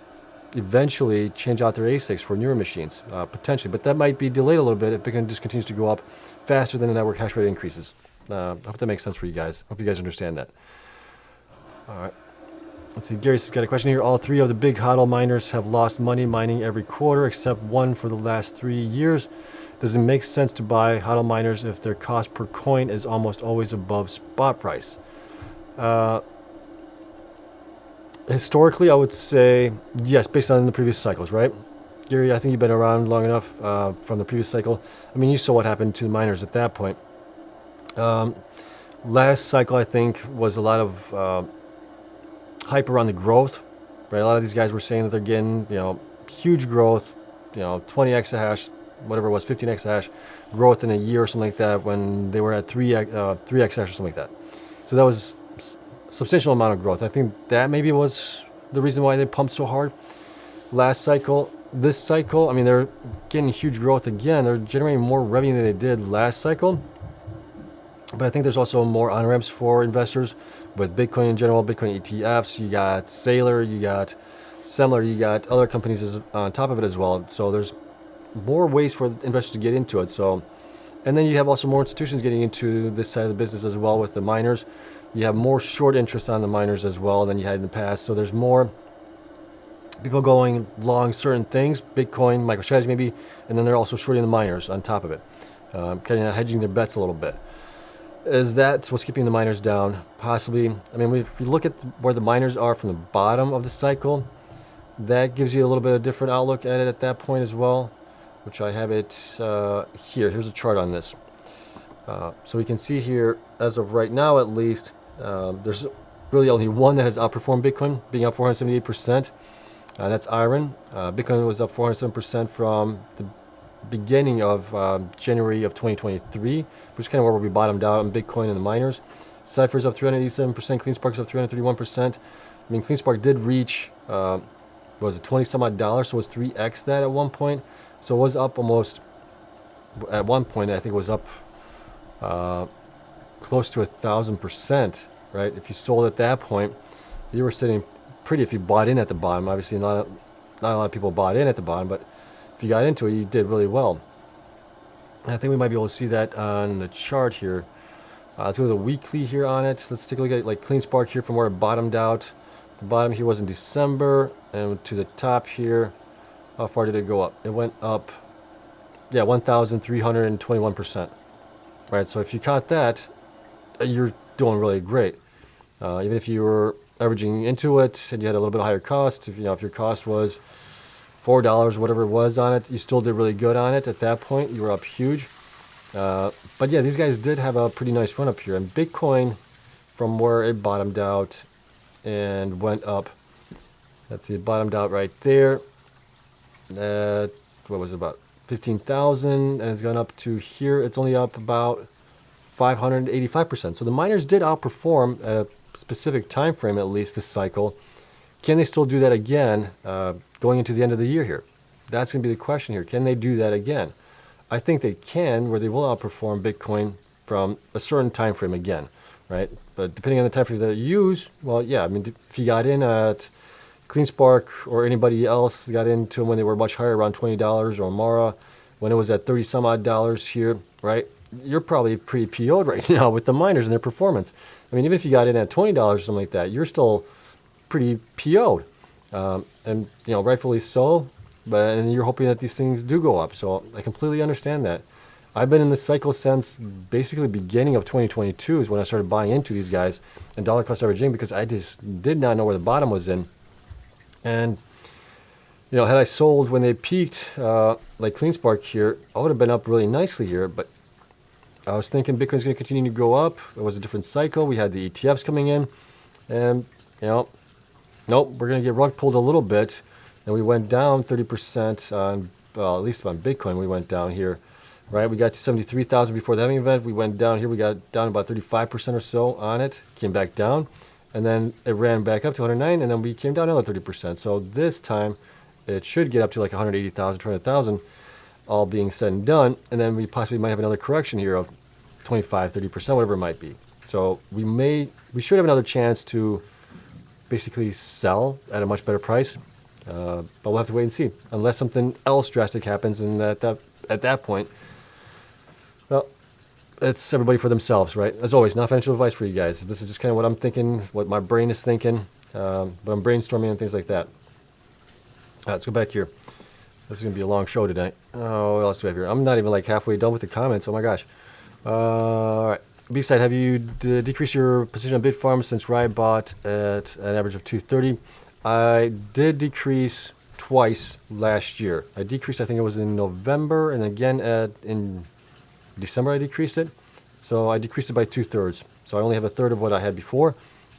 eventually change out their ASICs for newer machines, potentially. But that might be delayed a little bit if Bitcoin just continues to go up faster than the network hash rate increases. I hope that makes sense for you guys. Hope you guys understand that. All right. Let's see, Gary's got a question here. All three of the big HODL miners have lost money mining every quarter except one for the last 3 years. Does it make sense to buy HODL miners if their cost per coin is almost always above spot price? Historically, I would say yes, based on the previous cycles, right? Gary, I think you've been around long enough from the previous cycle. I mean, you saw what happened to the miners at that point. Last cycle, I think, was a lot of hype around the growth, right? A lot of these guys were saying that they're getting, huge growth, 20 exahash, whatever it was, 15 exahash growth in a year or something like that when they were at 3 exahash or something like that. So that was a substantial amount of growth. I think that maybe was the reason why they pumped so hard last cycle. This cycle, I mean, they're getting huge growth again. They're generating more revenue than they did last cycle. But I think there's also more on-ramps for investors with Bitcoin in general, Bitcoin ETFs. You got Sailor, you got Semler, you got other companies on top of it as well. So there's more ways for investors to get into it. So, and then you have also more institutions getting into this side of the business as well with the miners. You have more short interest on the miners as well than you had in the past. So there's more people going long certain things, Bitcoin, MicroStrategy maybe, and then they're also shorting the miners on top of it, kind of hedging their bets a little bit. Is that what's keeping the miners down? Possibly. I mean, if you look at where the miners are from the bottom of the cycle, that gives you a little bit of different outlook at it at that point as well, which I have it here. Here's a chart on this. So we can see here, as of right now at least, there's really only one that has outperformed Bitcoin, being up 478%. That's IREN. Bitcoin was up 407% from the beginning of January of 2023, which is kind of where we bottomed out on Bitcoin and the miners. Cypher's up 387%, Cleanspark's up 331%. I mean, Cleanspark did reach, was it 20 some odd dollars, so it was 3x that at one point. So it was up almost, at one point, I think it was up close to 1,000%, right? If you sold at that point, you were sitting pretty if you bought in at the bottom. Obviously, not a lot of people bought in at the bottom, but if you got into it, you did really well. And I think we might be able to see that on the chart here. Let's go to the weekly here on it. Let's take a look at like Cleanspark here from where it bottomed out. The bottom here was in December, and to the top here, how far did it go up? It went up, yeah, 1,321%. Right, so if you caught that, you're doing really great. Even if you were averaging into it and you had a little bit higher cost, if your cost was $4, whatever it was on it, you still did really good on it. At that point, you were up huge. But yeah, these guys did have a pretty nice run up here. And Bitcoin, from where it bottomed out and went up, let's see, it bottomed out right there. What was it, about 15,000, and it's gone up to here. It's only up about 585%. So the miners did outperform at a specific time frame, at least this cycle. Can they still do that again going into the end of the year here? That's going to be the question here. Can they do that again? I think they can, where they will outperform Bitcoin from a certain time frame again, right? But depending on the time frame that you use, well, yeah, I mean, if you got in at Cleanspark or anybody else got into them when they were much higher, around $20, or Mara when it was at 30 some odd dollars here, right? You're probably pretty PO'd right now with the miners and their performance. I mean, even if you got in at $20 or something like that, you're still pretty PO'd, and rightfully so. And you're hoping that these things do go up. So I completely understand that. I've been in this cycle since basically beginning of 2022 is when I started buying into these guys and dollar cost averaging, because I just did not know where the bottom was in. And had I sold when they peaked, like Cleanspark here, I would have been up really nicely here. But I was thinking Bitcoin's going to continue to go up. It was a different cycle. We had the ETFs coming in, and nope, we're going to get rug pulled a little bit. And we went down 30% on, at least on Bitcoin, we went down here, right? We got to 73,000 before the halving event. We went down here. We got down about 35% or so on it, came back down. And then it ran back up to 109, and then we came down another 30%. So this time, it should get up to like 180,000, 200,000, all being said and done. And then we possibly might have another correction here of 25, 30%, whatever it might be. So we should have another chance to basically sell at a much better price. But we'll have to wait and see, unless something else drastic happens. And at that point, well, it's everybody for themselves, right? As always, not financial advice for you guys. This is just kind of what I'm thinking, what my brain is thinking, but I'm brainstorming and things like that. Let's go back here. This is going to be a long show tonight. Oh, what else do I have here? I'm not even like halfway done with the comments. Oh my gosh. All right. B-side, have you decreased your position on Bitfarms since Riot bought at an average of 230? I did decrease twice last year. I decreased, I think it was in November, and again in December I decreased it. So I decreased it by 2/3. So I only have a third of what I had before.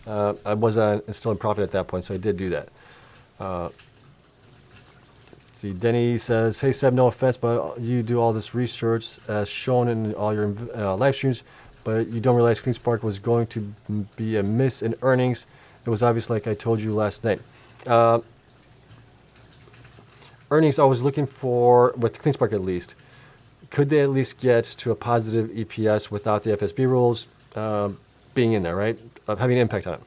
I was still in profit at that point, so I did do that. See, Denny says, hey Seb, no offense, but you do all this research as shown in all your live streams, but you don't realize Cleanspark was going to be a miss in earnings. It was obvious, like I told you last night. Earnings I was looking for, with Cleanspark at least, could they at least get to a positive EPS without the FSB rules being in there, right? Having an impact on it.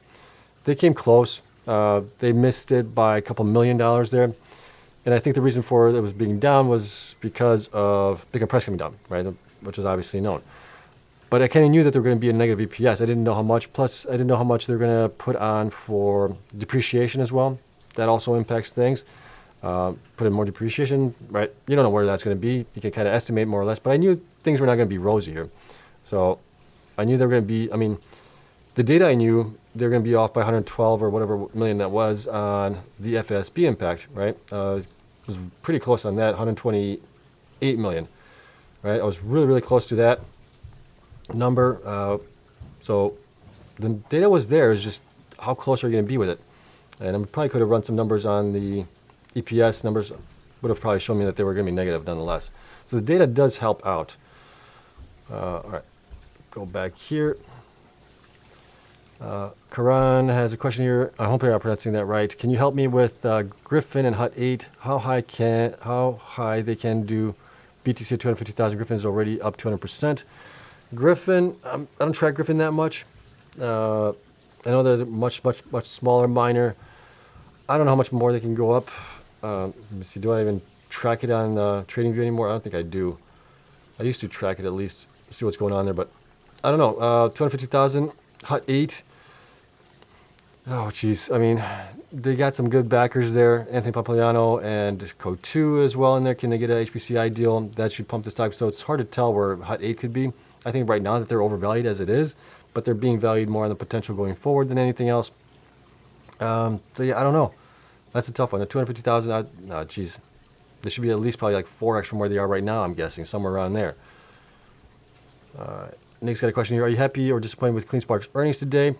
They came close. They missed it by a couple $1 million there. And I think the reason for it was being down was because of Bitcoin price coming down, right? Which is obviously known. But I kind of knew that there were going to be a negative EPS. I didn't know how much. Plus, I didn't know how much they're going to put on for depreciation as well. That also impacts things. Put in more depreciation, right? You don't know where that's going to be. You can kind of estimate more or less. But I knew things were not going to be rosy here. So I knew they were going to be, the data I knew, they're going to be off by 112 or whatever million that was on the FSB impact, right? It was pretty close on that, 128 million, right? I was really, really close to that number. So the data was there. It's just how close are you going to be with it? And I probably could have run some numbers on the EPS numbers, would have probably shown me that they were going to be negative nonetheless. So the data does help out. All right, go back here. Karan has a question here. I hope I'm pronouncing that right. Can you help me with Griffin and Hut 8? How high they can do? BTC at 250,000. Griffin is already up 200%. Griffin, I don't track Griffin that much. I know they're much smaller miner. I don't know how much more they can go up. Let me see. Do I even track it on TradingView anymore? I don't think I do. I used to track it at least, see what's going on there, but I don't know. 250,000. Hut 8. Oh, geez. I mean, they got some good backers there. Anthony Pompiliano and Code 2 as well in there. Can they get an HPCI deal? That should pump the stock. So it's hard to tell where Hut 8 could be. I think right now that they're overvalued as it is, but they're being valued more on the potential going forward than anything else. So yeah, I don't know. That's a tough one. At 250,000, geez. They should be at least probably like 4x from where they are right now, I'm guessing. Somewhere around there. Nick's got a question here. Are you happy or disappointed with Cleanspark's earnings today?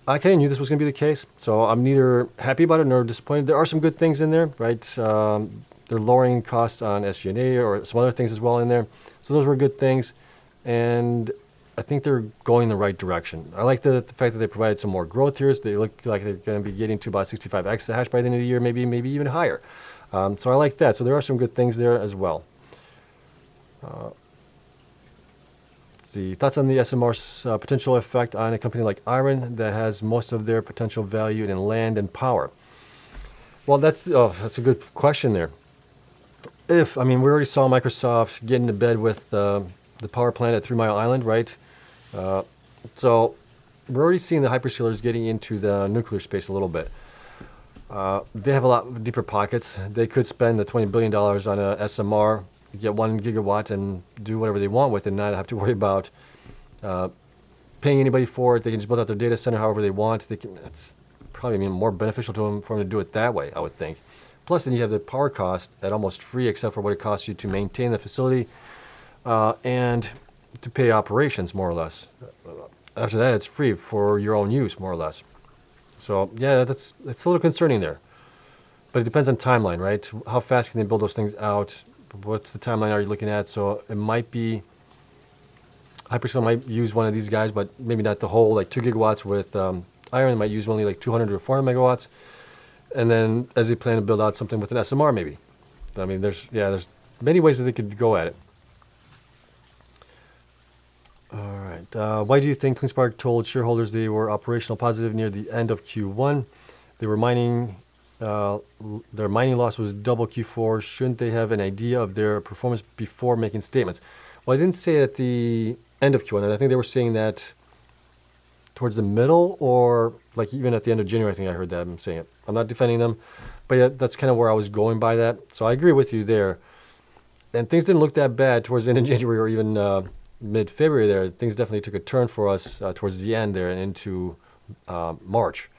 I kind of knew this was going to be the case, so I'm neither happy about it nor disappointed. There are some good things in there, right? They're lowering costs on SG&A or some other things as well in there. So those were good things, and I think they're going in the right direction. I like the fact that they provided some more growth here. So they look like they're going to be getting to about 65 exahash by the end of the year, maybe even higher. So I like that. So there are some good things there as well. The thoughts on the SMR's potential effect on a company like IREN that has most of their potential value in land and power? Well, that's a good question there. We already saw Microsoft get into bed with the power plant at 3 Mile Island, right? So we're already seeing the hyperscalers getting into the nuclear space a little bit. They have a lot deeper pockets. They could spend the $20 billion on a SMR, get 1 gigawatt and do whatever they want with it and not have to worry about paying anybody for it. They can just build out their data center however they want. It's probably more beneficial to them for them to do it that way, I would think. Plus, then you have the power cost at almost free except for what it costs you to maintain the facility and to pay operations, more or less. After that, it's free for your own use, more or less. So, yeah, it's a little concerning there. But it depends on timeline, right? How fast can they build those things out? What's the timeline are you looking at? So it might be, hyperscale might use one of these guys, but maybe not the whole, like 2 gigawatts with IREN. They might use only like 200 or 400 megawatts. And then as they plan to build out something with an SMR, maybe. I mean, there's many ways that they could go at it. All right. Why do you think Cleanspark told shareholders they were operational positive near the end of Q1? They were mining. Their mining loss was double Q4. Shouldn't they have an idea of their performance before making statements? Well, I didn't say it at the end of Q1. I think they were saying that towards the middle or like even at the end of January. I think I heard that. I'm saying it. I'm not defending them, but yeah, that's kind of where I was going by that. So I agree with you there. And things didn't look that bad towards the end of January or even mid-February there. Things definitely took a turn for us towards the end there and into March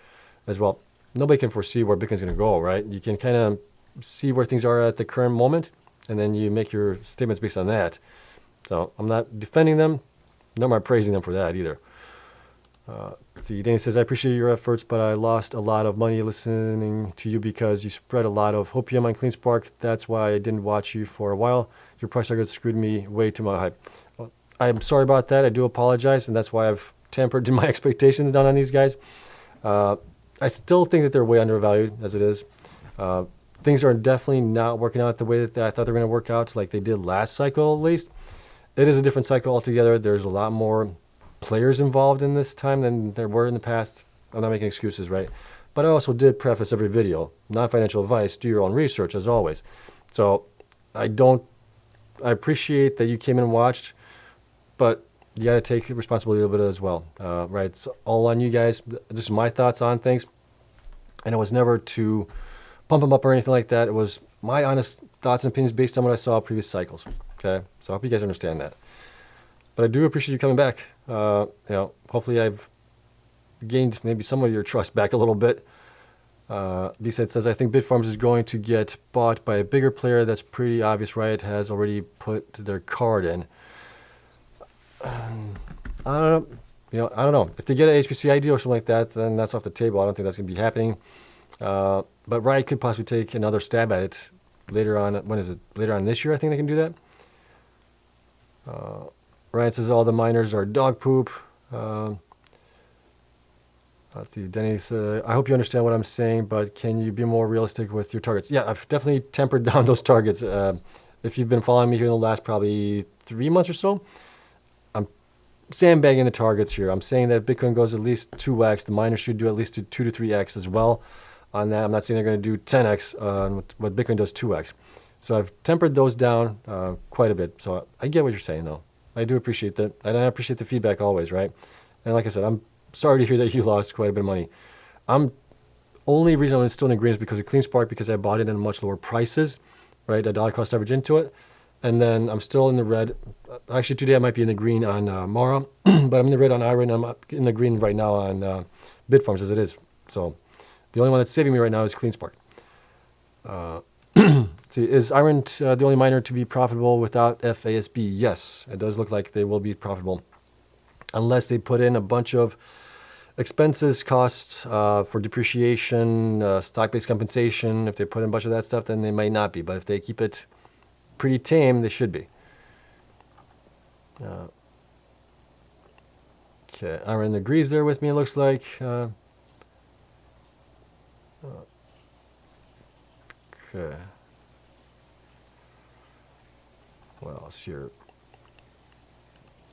as well. Nobody can foresee where Bitcoin's going to go, right? You can kind of see where things are at the current moment, and then you make your statements based on that. So I'm not defending them, nor am I praising them for that either. See, Danny says, I appreciate your efforts, but I lost a lot of money listening to you because you spread a lot of hopium on Cleanspark. That's why I didn't watch you for a while. Your price target screwed me way too much. Well, I'm sorry about that. I do apologize, and that's why I've tempered my expectations down on these guys. I still think that they're way undervalued as it is. Things are definitely not working out the way that I thought they were going to work out, like they did last cycle at least. It is a different cycle altogether. There's a lot more players involved in this time than there were in the past. I'm not making excuses, right? But I also did preface every video, not financial advice, do your own research as always. So I appreciate that you came in and watched, but you got to take responsibility a little bit as well, right? It's all on you guys. This is my thoughts on things. And it was never to pump them up or anything like that. It was my honest thoughts and opinions based on what I saw previous cycles. Okay, so I hope you guys understand that. But I do appreciate you coming back. Hopefully I've gained maybe some of your trust back a little bit. B-Side says, I think Bitfarms is going to get bought by a bigger player. That's pretty obvious. Riot has already put their card in. I don't know. If they get an HPCI deal or something like that, then that's off the table. I don't think that's going to be happening. But Riot could possibly take another stab at it later on. When is it? Later on this year, I think they can do that. Ryan says all the miners are dog poop. Let's see. Denny says, I hope you understand what I'm saying, but can you be more realistic with your targets? Yeah, I've definitely tempered down those targets. If you've been following me here in the last probably 3 months or so, I'm sandbagging the targets here. I'm saying that Bitcoin goes at least 2x. The miners should do at least 2 to 3x as well on that. I'm not saying they're going to do 10x on what Bitcoin does 2x. So I've tempered those down quite a bit. So I get what you're saying, though. I do appreciate that. And I appreciate the feedback always, right? And like I said, I'm sorry to hear that you lost quite a bit of money. Only reason I'm still in the green is because of CleanSpark, because I bought it at much lower prices, right? A dollar cost average into it. And then I'm still in the red. Actually, today I might be in the green on Mara, but I'm in the red on IREN. I'm in the green right now on Bitfarms as it is. So the only one that's saving me right now is CleanSpark. See, is IREN the only miner to be profitable without FASB? Yes, it does look like they will be profitable. Unless they put in a bunch of expenses, costs for depreciation, stock-based compensation. If they put in a bunch of that stuff, then they might not be. But if they keep it pretty tame, they should be. Okay, IREN agrees there with me, it looks like. Okay. What else here?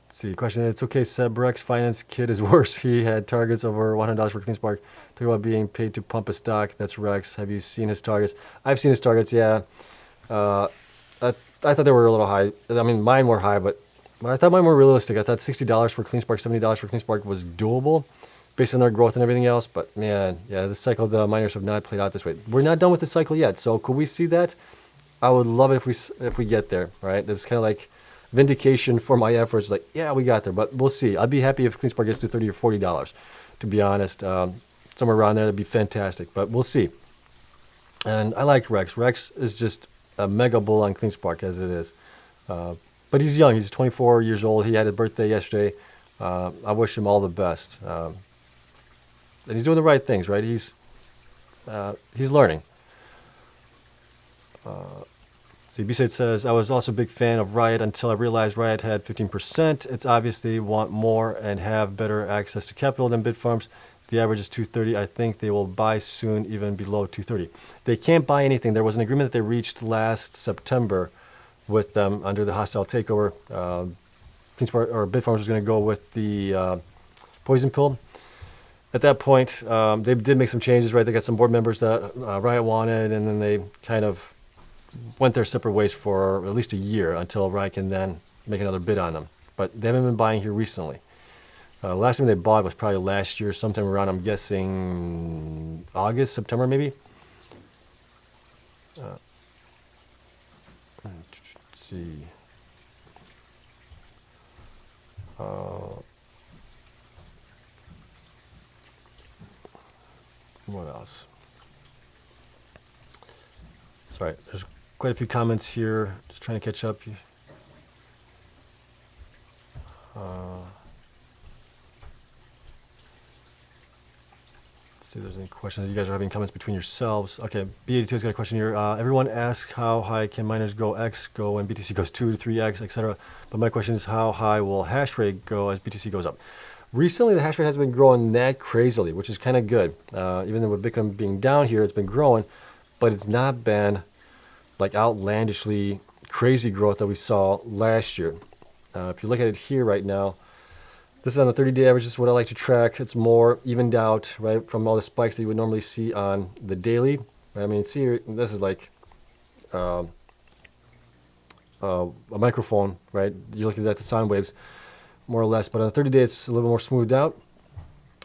Let's see, question, it's okay, Seb Rex Finance Kid is worse. He had targets over $100 for CleanSpark. Talk about being paid to pump a stock. That's Rex. Have you seen his targets? I've seen his targets, yeah. I thought they were a little high. I mean, mine were high, but I thought mine were realistic. I thought $60 for CleanSpark, $70 for CleanSpark was doable based on their growth and everything else. But man, yeah, this cycle, the miners have not played out this way. We're not done with the cycle yet. So could we see that? I would love it if we get there, right? It's kind of like vindication for my efforts. Like, yeah, we got there, but we'll see. I'd be happy if CleanSpark gets to $30 or $40, to be honest. Somewhere around there, that'd be fantastic, but we'll see. And I like Rex. Rex is just a mega bull on CleanSpark as it is. But he's young. He's 24 years old. He had his birthday yesterday. I wish him all the best. And he's doing the right things, right? He's learning. See, B-Side says, I was also a big fan of Riot until I realized Riot had 15%. It's obvious they want more and have better access to capital than Bitfarms. The average is 230. I think they will buy soon, even below 230. They can't buy anything. There was an agreement that they reached last September with them under the hostile takeover. CleanSpark or Bitfarms was going to go with the poison pill. At that point, they did make some changes, right? They got some board members that Riot wanted, and then they kind of went their separate ways for at least a year until Riot can then make another bid on them. But they haven't been buying here recently. Last time they bought was probably last year, sometime around, I'm guessing, August, September maybe. Let's see. What else? Sorry, there's quite a few comments here. Just trying to catch up. Let's see if there's any questions. You guys are having comments between yourselves. Okay, B82's got a question here. Everyone asks how high can miners go when BTC goes 2 to 3x, etc. But my question is, how high will hash rate go as BTC goes up? Recently, the hash rate hasn't been growing that crazily, which is kind of good. Even though with Bitcoin being down here, it's been growing, but it's not been like outlandishly crazy growth that we saw last year. If you look at it here right now, this is on the 30-day average. This is what I like to track. It's more evened out, right, from all the spikes that you would normally see on the daily. I mean, see here, this is like a microphone, right? You're looking at the sound waves, more or less. But on the 30-day, it's a little more smoothed out.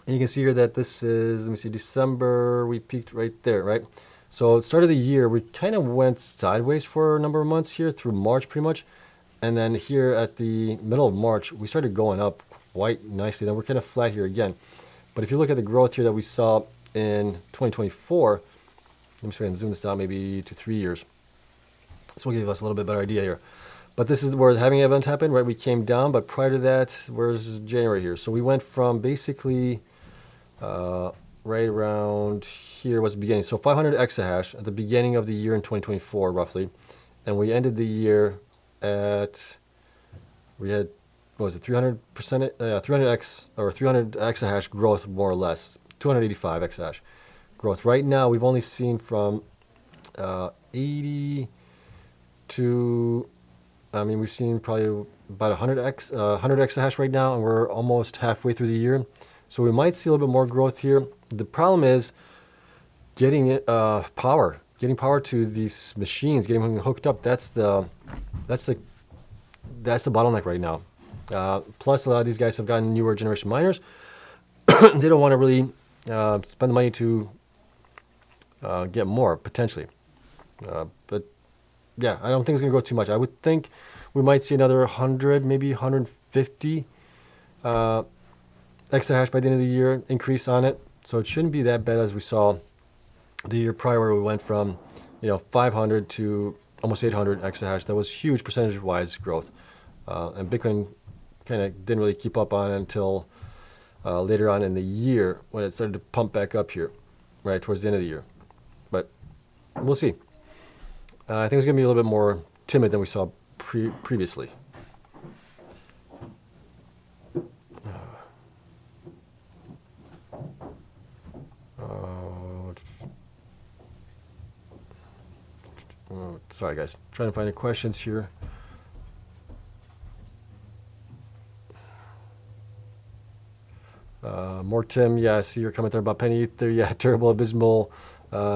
And you can see here that this is, let me see, December, we peaked right there, right? So at the start of the year, we kind of went sideways for a number of months here through March pretty much. And then here at the middle of March, we started going up quite nicely. Then we're kind of flat here again. But if you look at the growth here that we saw in 2024, let me see if I can zoom this down maybe to 3 years. This will give us a little bit better idea here. But this is where the halving event happened, right? We came down, but prior to that, where's January here? So we went from basically right around here was the beginning. So 500 exahash at the beginning of the year in 2024, roughly. And we ended the year at, we had, what was it, 300%, 300x or 300 exahash growth, more or less, 285 exahash growth. Right now, we've only seen from 80 to, I mean, we've seen probably about 100 exahash right now, and we're almost halfway through the year. So we might see a little bit more growth here. The problem is getting it, getting power to these machines, getting them hooked up. That's the bottleneck right now. Plus, a lot of these guys have gotten newer generation miners. They don't want to really spend the money to get more, potentially. But yeah, I don't think it's going to grow too much. I would think we might see another 100, maybe 150 exahash by the end of the year increase on it. So it shouldn't be that bad as we saw the year prior, where we went from 500 to almost 800 exahash. That was huge percentage-wise growth. And Bitcoin kind of didn't really keep up on it until later on in the year, when it started to pump back up here, right towards the end of the year. But we'll see. I think it's going to be a little bit more timid than we saw previously. Sorry, guys. Trying to find the questions here. More Tim, yeah, I see your comment there about penny ether. Yeah, terrible, abysmal.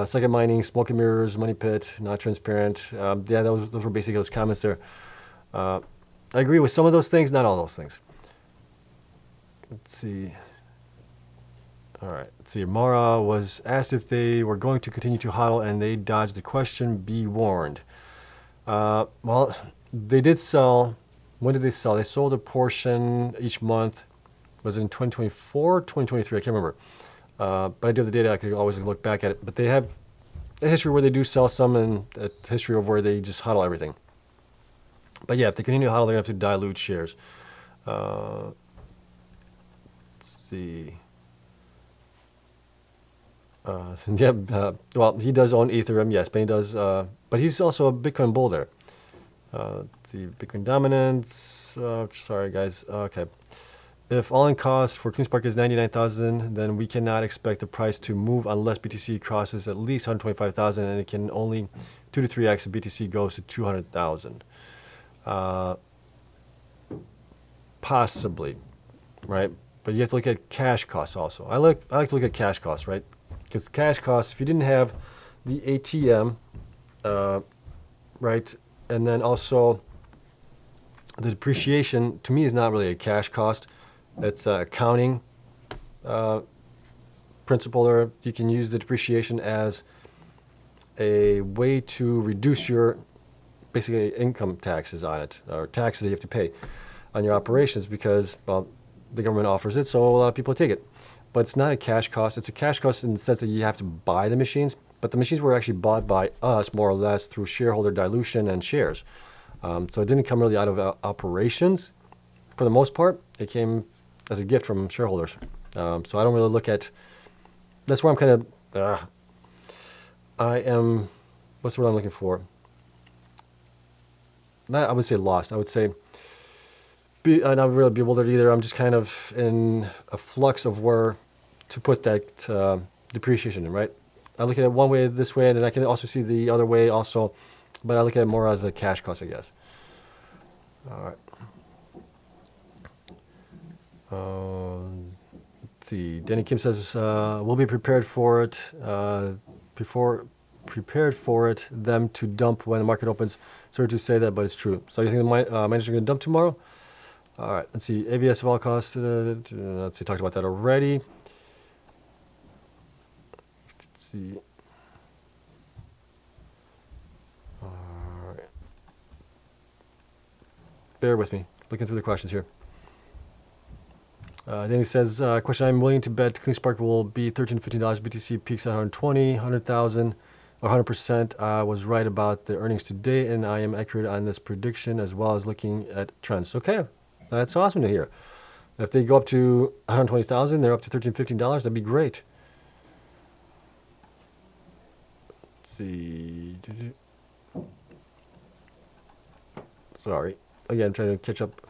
Second mining, smoke and mirrors, money pit, not transparent. Yeah, those were basically those comments there. I agree with some of those things, not all those things. Let's see. All right, let's see. Mara was asked if they were going to continue to hodl, and they dodged the question. Be warned. Well, they did sell. When did they sell? They sold a portion each month. Was it in 2024, 2023? I can't remember. But I do have the data. I could always look back at it. But they have a history where they do sell some, and a history of where they just hodl everything. But yeah, if they continue to hodl, they're going to have to dilute shares. Let's see. Well, he does own Ethereum, yes, but he does. But he's also a Bitcoin bull there. Let's see, Bitcoin dominance. Sorry, guys. Okay. If all-in cost for Cleanspark is 99,000, then we cannot expect the price to move unless BTC crosses at least 125,000, and it can only 2 to 3x if BTC goes to 200,000. Possibly, right? But you have to look at cash costs also. I like to look at cash costs, right? Because cash costs, if you didn't have the ATM, right, and then also the depreciation, to me, is not really a cash cost. It's accounting principle there. You can use the depreciation as a way to reduce your basically income taxes on it, or taxes that you have to pay on your operations, because, well, the government offers it, so a lot of people take it. But it's not a cash cost. It's a cash cost in the sense that you have to buy the machines, but the machines were actually bought by us more or less through shareholder dilution and shares. So it didn't come really out of operations for the most part. It came as a gift from shareholders. So I don't really look at, that's where I'm kind of, what's the word I'm looking for? Not, I would say lost. I would say, not really bewildered either. I'm just kind of in a flux of where to put that depreciation in, right? I look at it one way, this way, and then I can also see the other way also, but I look at it more as a cash cost, I guess. All right. Let's see. Danny Kim says, we'll be prepared for it, prepared for it, them to dump when the market opens. Sorry to say that, but it's true. So you think the miners are going to dump tomorrow? All right, let's see. AVS of all costs, let's see, talked about that already. Let's see. All right. Bear with me, looking through the questions here. Danny says, question, I'm willing to bet Cleanspark will be $13 to $15. BTC peaks at 120, 100,000, or 100%. I was right about the earnings today, and I am accurate on this prediction as well as looking at trends. Okay, that's awesome to hear. If they go up to 120,000, they're up to $13, $15, that'd be great. see. Sorry. Again, I'm trying to catch up.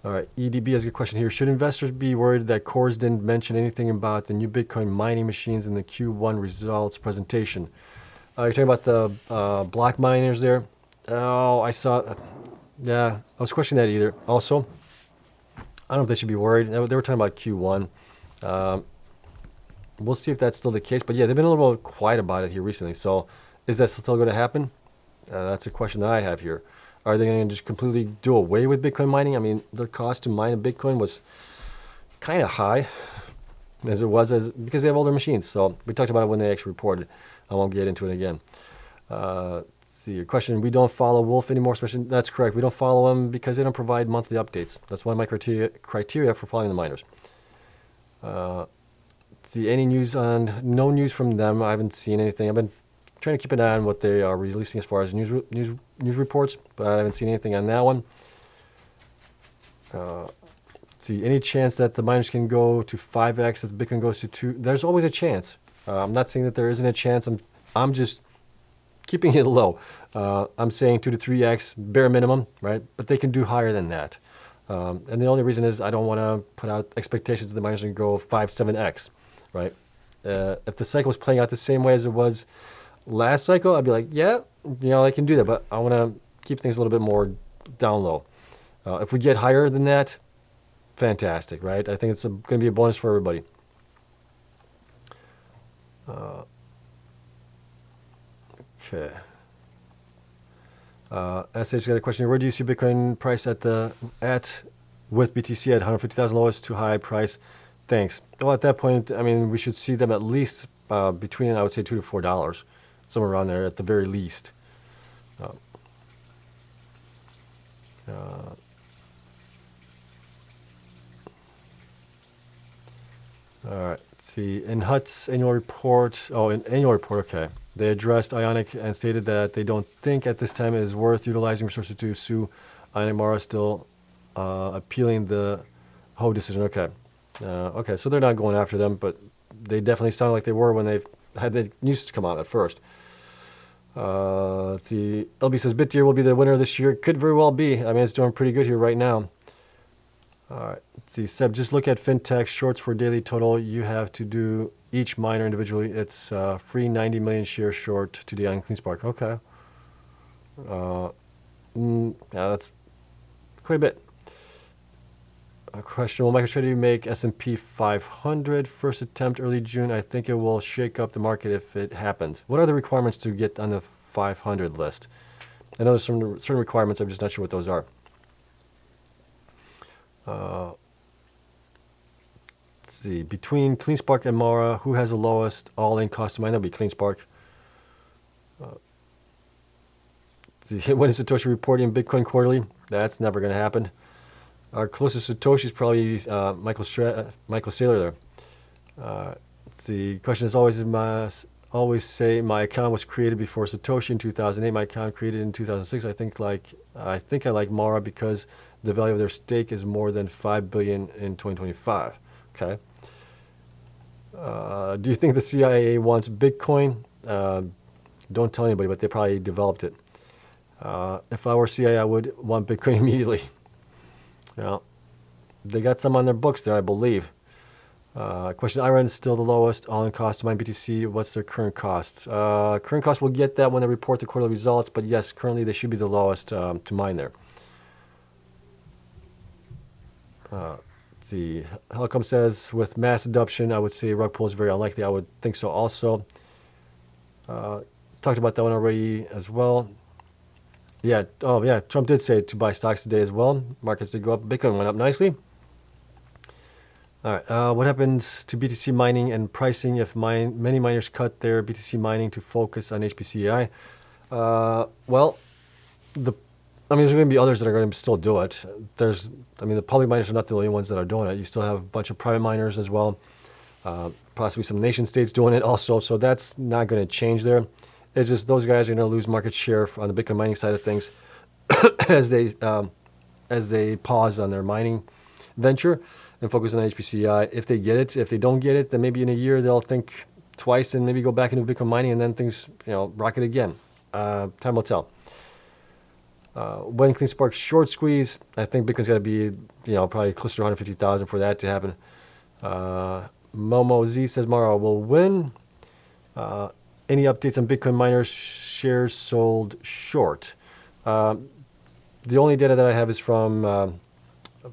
All right. EDB has a good question here. Should investors be worried that CORZ didn't mention anything about the new Bitcoin mining machines in the Q1 results presentation? You're talking about the block miners there? Oh, I saw. Yeah, I was questioning that either. Also, I don't know if they should be worried. They were talking about Q1. We'll see if that's still the case. But yeah, they've been a little quiet about it here recently. So is that still going to happen? That's a question that I have here. Are they going to just completely do away with Bitcoin mining? I mean, the cost to mine a Bitcoin was kind of high as it was because they have older machines. So we talked about it when they actually reported. I won't get into it again. Let's see, your question, we don't follow Wolf anymore, especially, that's correct. We don't follow them because they don't provide monthly updates. That's one of my criteria for following the miners. Let's see, any news on, no news from them. I haven't seen anything. I've been trying to keep an eye on what they are releasing as far as news reports, but I haven't seen anything on that one. Let's see, any chance that the miners can go to 5x if Bitcoin goes to 2? There's always a chance. I'm not saying that there isn't a chance. I'm just keeping it low. I'm saying 2 to 3x bare minimum, right? But they can do higher than that. And the only reason is I don't want to put out expectations that the miners can go 5, 7x, right? If the cycle was playing out the same way as it was last cycle, I'd be like, yeah, I can do that. But I want to keep things a little bit more down low. If we get higher than that, fantastic, right? I think it's going to be a bonus for everybody. Okay. SH got a question. Where do you see Bitcoin price with BTC at 150,000 lowest to high price? Thanks. Well, at that point, I mean, we should see them at least between, I would say, $2 to $4, somewhere around there at the very least. All right. Let's see. In Hut's annual report, okay. They addressed Ionic and stated that they don't think at this time it is worth utilizing resources to sue Ionic. Mara still appealing the whole decision. Okay. Okay, so they're not going after them, but they definitely sound like they were when they had the news to come out at first. Let's see. LB says BitTier will be the winner this year. Could very well be. I mean, it's doing pretty good here right now. All right. Let's see. Seb, just look at fintech shorts for daily total. You have to do each miner individually. It's free 90 million share short today on Cleanspark. Okay. Yeah, that's quite a bit. A question, will MicroStrategy make S&P 500 first attempt early June? I think it will shake up the market if it happens. What are the requirements to get on the 500 list? I know there's some certain requirements. I'm just not sure what those are. Let's see. Between Cleanspark and Mara, who has the lowest all-in cost to mine? That'll be Cleanspark. Let's see. When is Satoshi reporting Bitcoin quarterly? That's never going to happen. Our closest Satoshi is probably Michael Saylor there. Let's see. Question is always say my account was created before Satoshi in 2008. My account created in 2006. I think I like Mara because the value of their stake is more than $5 billion in 2025. Okay. Do you think the CIA wants Bitcoin? Don't tell anybody, but they probably developed it. If I were CIA, I would want Bitcoin immediately. Yeah, they got some on their books there, I believe. Question, IREN is still the lowest all-in cost to mine BTC. What's their current costs? Current cost, we'll get that when they report the quarterly results, but yes, currently they should be the lowest to mine there. Let's see. Helcom says, with mass adoption, I would say rug pull is very unlikely. I would think so also. Talked about that one already as well. Yeah, oh yeah, Trump did say to buy stocks today as well. Markets did go up. Bitcoin went up nicely. All right, what happens to BTC mining and pricing if many miners cut their BTC mining to focus on HPCI? Well, there's going to be others that are going to still do it. The public miners are not the only ones that are doing it. You still have a bunch of private miners as well. Possibly some nation states doing it also. So that's not going to change there. It's just those guys are going to lose market share on the Bitcoin mining side of things as they pause on their mining venture and focus on HPCI. If they get it, if they don't get it, then maybe in a year they'll think twice and maybe go back into Bitcoin mining, and then things, rocket again. Time will tell. When Cleanspark short squeeze, I think Bitcoin's got to be, probably closer to 150,000 for that to happen. Momo Z says, Mara will win. Any updates on Bitcoin miners shares sold short? The only data that I have is from,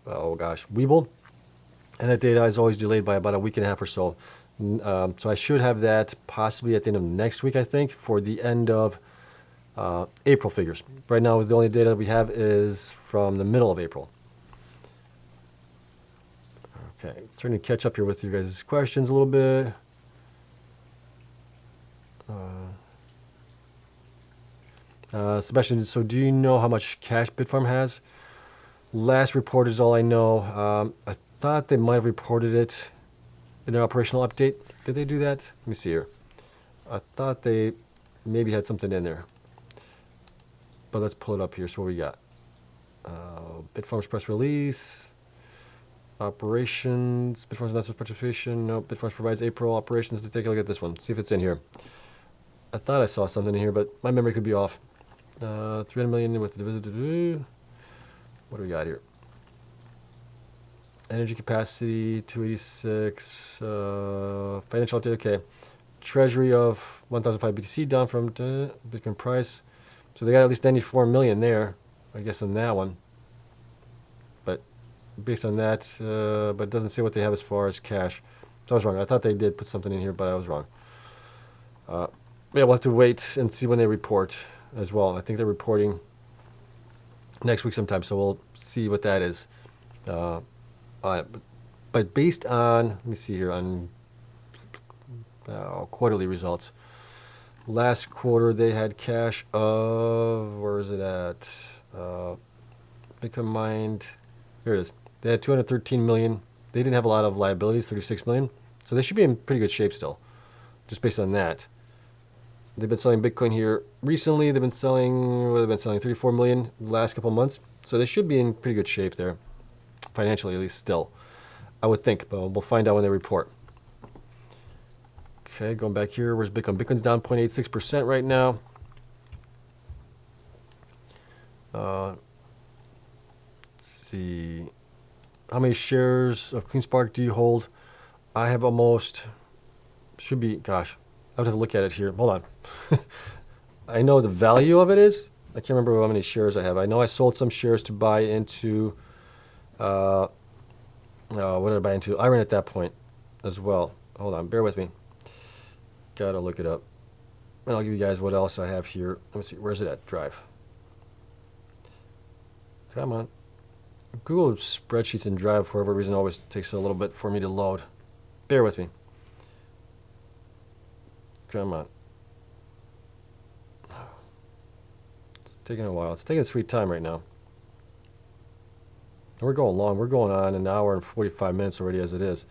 Webull. And that data is always delayed by about a week and a half or so. So I should have that possibly at the end of next week, I think, for the end of April figures. Right now, the only data we have is from the middle of April. Okay, starting to catch up here with you guys' questions a little bit. Sebastian, so do you know how much cash Bitfarm has? Last report is all I know. I thought they might have reported it in their operational update. Did they do that? Let me see here. I thought they maybe had something in there. But let's pull it up here. So what we got? Bitfarms press release. Operations. Bitfarms announcement participation. No, Bitfarms provides April operations. To take a look at this one. See if it's in here. I thought I saw something in here, but my memory could be off. 300 million with the... What do we got here? Energy capacity, 286. Financial update, okay. Treasury of 1,005 BTC down from Bitcoin price. So they got at least 94 million there, I guess, on that one. But based on that, but it doesn't say what they have as far as cash. So I was wrong. I thought they did put something in here, but I was wrong. Yeah, we'll have to wait and see when they report as well. I think they're reporting next week sometime, so we'll see what that is. But based on, let me see here, on quarterly results. Last quarter, they had cash of, where is it at? Bitcoin mined, here it is. They had 213 million. They didn't have a lot of liabilities, 36 million. So they should be in pretty good shape still, just based on that. They've been selling Bitcoin here recently. They've been selling, 34 million the last couple of months. So they should be in pretty good shape there, financially at least still, I would think. But we'll find out when they report. Okay, going back here, where's Bitcoin? Bitcoin's down 0.86% right now. Let's see. How many shares of Cleanspark do you hold? I have almost, should be, gosh, I would have to look at it here. Hold on. I know the value of it is. I can't remember how many shares I have. I know I sold some shares to buy into, what did I buy into? IREN at that point as well. Hold on, bear with me. Gotta look it up. And I'll give you guys what else I have here. Let me see, where's it at? Drive. Come on. Google spreadsheets and Drive, for whatever reason, always takes a little bit for me to load. Bear with me. Come on. It's taking a while. It's taking a sweet time right now. And we're going long. We're going on an hour and 45 minutes already as it is.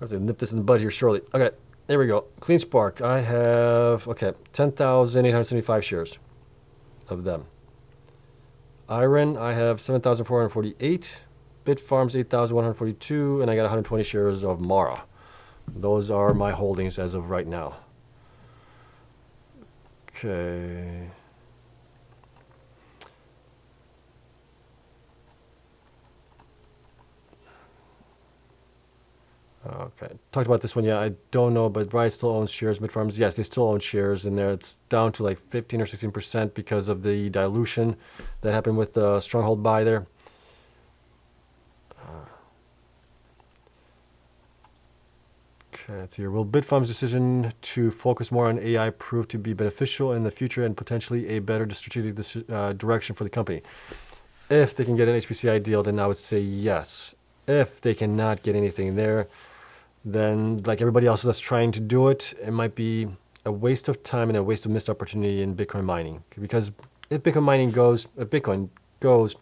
I have to nip this in the bud here shortly. Okay, there we go. Cleanspark. I have, 10,875 shares of them. IREN, I have 7,448. Bitfarms, 8,142. And I got 120 shares of Mara. Those are my holdings as of right now. Okay. Okay. Talked about this one. Yeah, I don't know, but Riot still owns shares. Bitfarms, yes, they still own shares in there. It's down to like 15 or 16% because of the dilution that happened with the Stronghold buy there. Okay, let's see here. Will Bitfarms' decision to focus more on AI prove to be beneficial in the future and potentially a better strategic direction for the company? If they can get an HPCI deal, then I would say yes. If they cannot get anything there, then like everybody else that's trying to do it, it might be a waste of time and a waste of missed opportunity in Bitcoin mining. Because if Bitcoin goes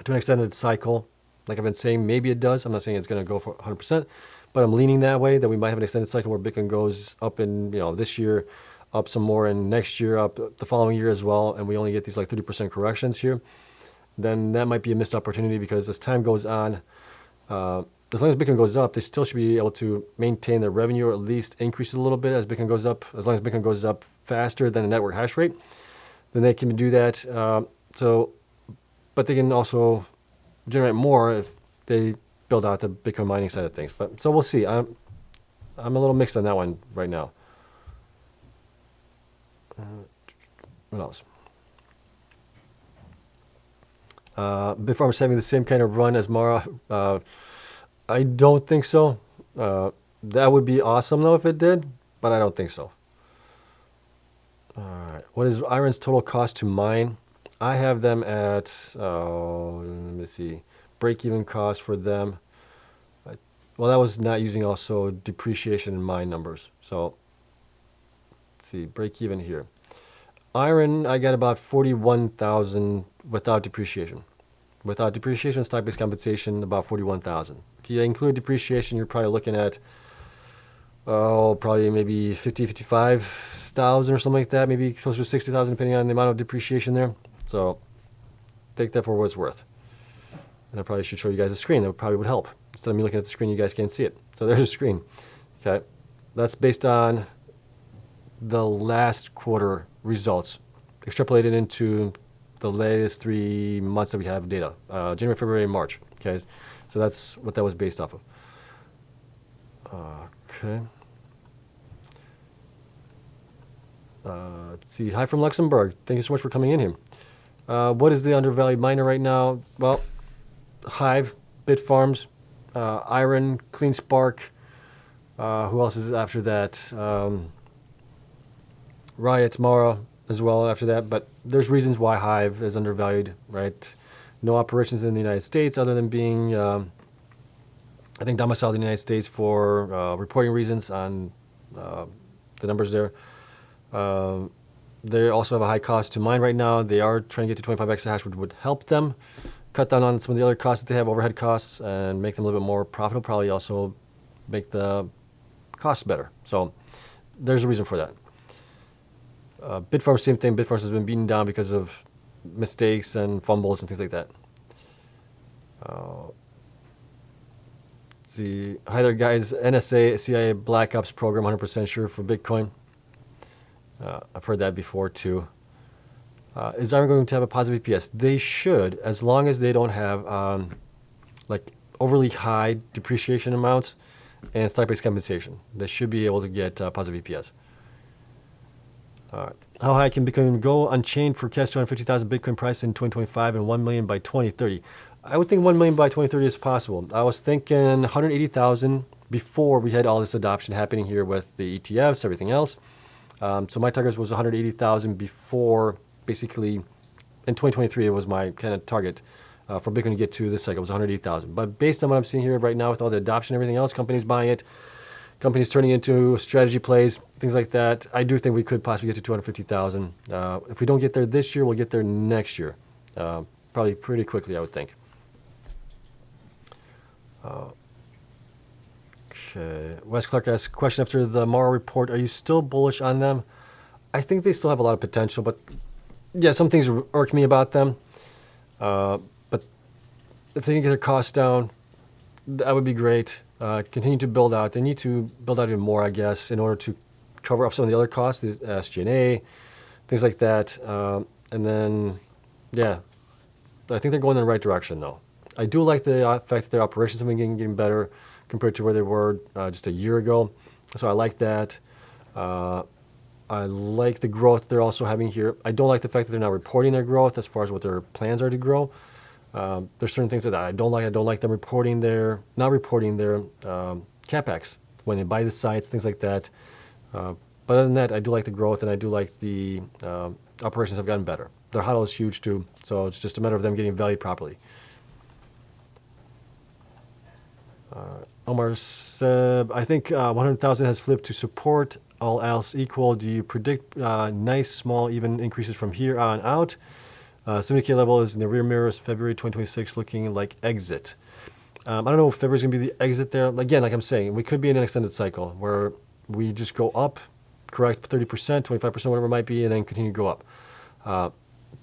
to an extended cycle, like I've been saying, maybe it does. I'm not saying it's going to go for 100%, but I'm leaning that way, that we might have an extended cycle where Bitcoin goes up in, this year, up some more, and next year, up the following year as well, and we only get these like 30% corrections here. Then that might be a missed opportunity, because as time goes on, as long as Bitcoin goes up, they still should be able to maintain their revenue or at least increase it a little bit as Bitcoin goes up. As long as Bitcoin goes up faster than the network hash rate, then they can do that. But they can also generate more if they build out the Bitcoin mining side of things. But so we'll see. I'm a little mixed on that one right now. What else? Bitfarms having the same kind of run as Mara. I don't think so. That would be awesome though if it did, but I don't think so. All right. What is IREN's total cost to mine? I have them at, let me see, break-even cost for them. Well, that was not using also depreciation in mine numbers. So, let's see, break-even here. IREN, I got about 41,000 without depreciation. Without depreciation, stock-based compensation, about 41,000. If you include depreciation, you're probably looking at, probably maybe 55,000 or something like that, maybe closer to 60,000 depending on the amount of depreciation there. So take that for what it's worth. And I probably should show you guys a screen. That probably would help. Instead of me looking at the screen, you guys can't see it. So there's a screen. Okay, that's based on the last quarter results, extrapolated into the latest 3 months that we have data, January, February, and March. Okay, so that's what that was based off of. Okay. Let's see. Hi from Luxembourg. Thank you so much for coming in here. What is the undervalued miner right now? Well, Hive, Bitfarms, IREN, Cleanspark. Who else is after that? Riot, Mara as well after that. But there's reasons why Hive is undervalued, right? No operations in the United States other than being, I think, domiciled in the United States for reporting reasons on the numbers there. They also have a high cost to mine right now. They are trying to get to 25 exahash, which would help them cut down on some of the other costs that they have, overhead costs, and make them a little bit more profitable. Probably also make the costs better. So there's a reason for that. Bitfarms, same thing. Bitfarms has been beaten down because of mistakes and fumbles and things like that. Let's see. Hi there, guys. NSA, CIA Black Ops program, 100% sure for Bitcoin. I've heard that before too. Is IREN going to have a positive EPS? They should, as long as they don't have like overly high depreciation amounts and stock-based compensation. They should be able to get positive EPS. All right. How high can Bitcoin go unchained for cash 250,000 Bitcoin price in 2025 and 1 million by 2030? I would think 1 million by 2030 is possible. I was thinking 180,000 before we had all this adoption happening here with the ETFs, everything else. So my target was 180,000 before, basically, in 2023, it was my kind of target for Bitcoin to get to this cycle, was 180,000. But based on what I'm seeing here right now with all the adoption and everything else, companies buying it, companies turning into strategy plays, things like that, I do think we could possibly get to 250,000. If we don't get there this year, we'll get there next year. Probably pretty quickly, I would think. Okay. Wes Clark asks, question after the Mara report, are you still bullish on them? I think they still have a lot of potential, but yeah, some things irk me about them. But if they can get their costs down, that would be great. Continue to build out. They need to build out even more, I guess, in order to cover up some of the other costs, the SG&A, things like that. And then, yeah, I think they're going in the right direction, though. I do like the fact that their operations have been getting better compared to where they were just a year ago. So I like that. I like the growth they're also having here. I don't like the fact that they're not reporting their growth as far as what their plans are to grow. There's certain things that I don't like. I don't like them not reporting their CapEx when they buy the sites, things like that. But other than that, I do like the growth, and I do like the operations have gotten better. Their HODL is huge too, so it's just a matter of them getting valued properly. Omar Seb, I think 100,000 has flipped to support. All else equal, do you predict nice, small, even increases from here on out? 70K level is in the rear mirrors, February 2026, looking like exit. I don't know if February's going to be the exit there. Again, like I'm saying, we could be in an extended cycle where we just go up, correct 30%, 25%, whatever it might be, and then continue to go up.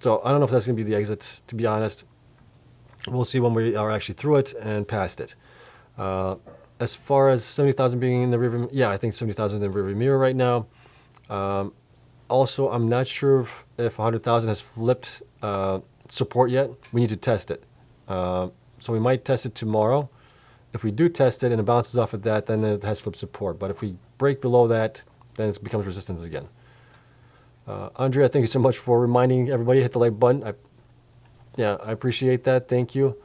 So I don't know if that's going to be the exit, to be honest. We'll see when we are actually through it and past it. As far as 70,000 being in the rearview, yeah, I think 70,000 in the rearview mirror right now. Also, I'm not sure if 100,000 has flipped support yet. We need to test it. So we might test it tomorrow. If we do test it and it bounces off of that, then it has flipped support. But if we break below that, then it becomes resistance again. Andrea, thank you so much for reminding everybody to hit the like button. I appreciate that. Thank you.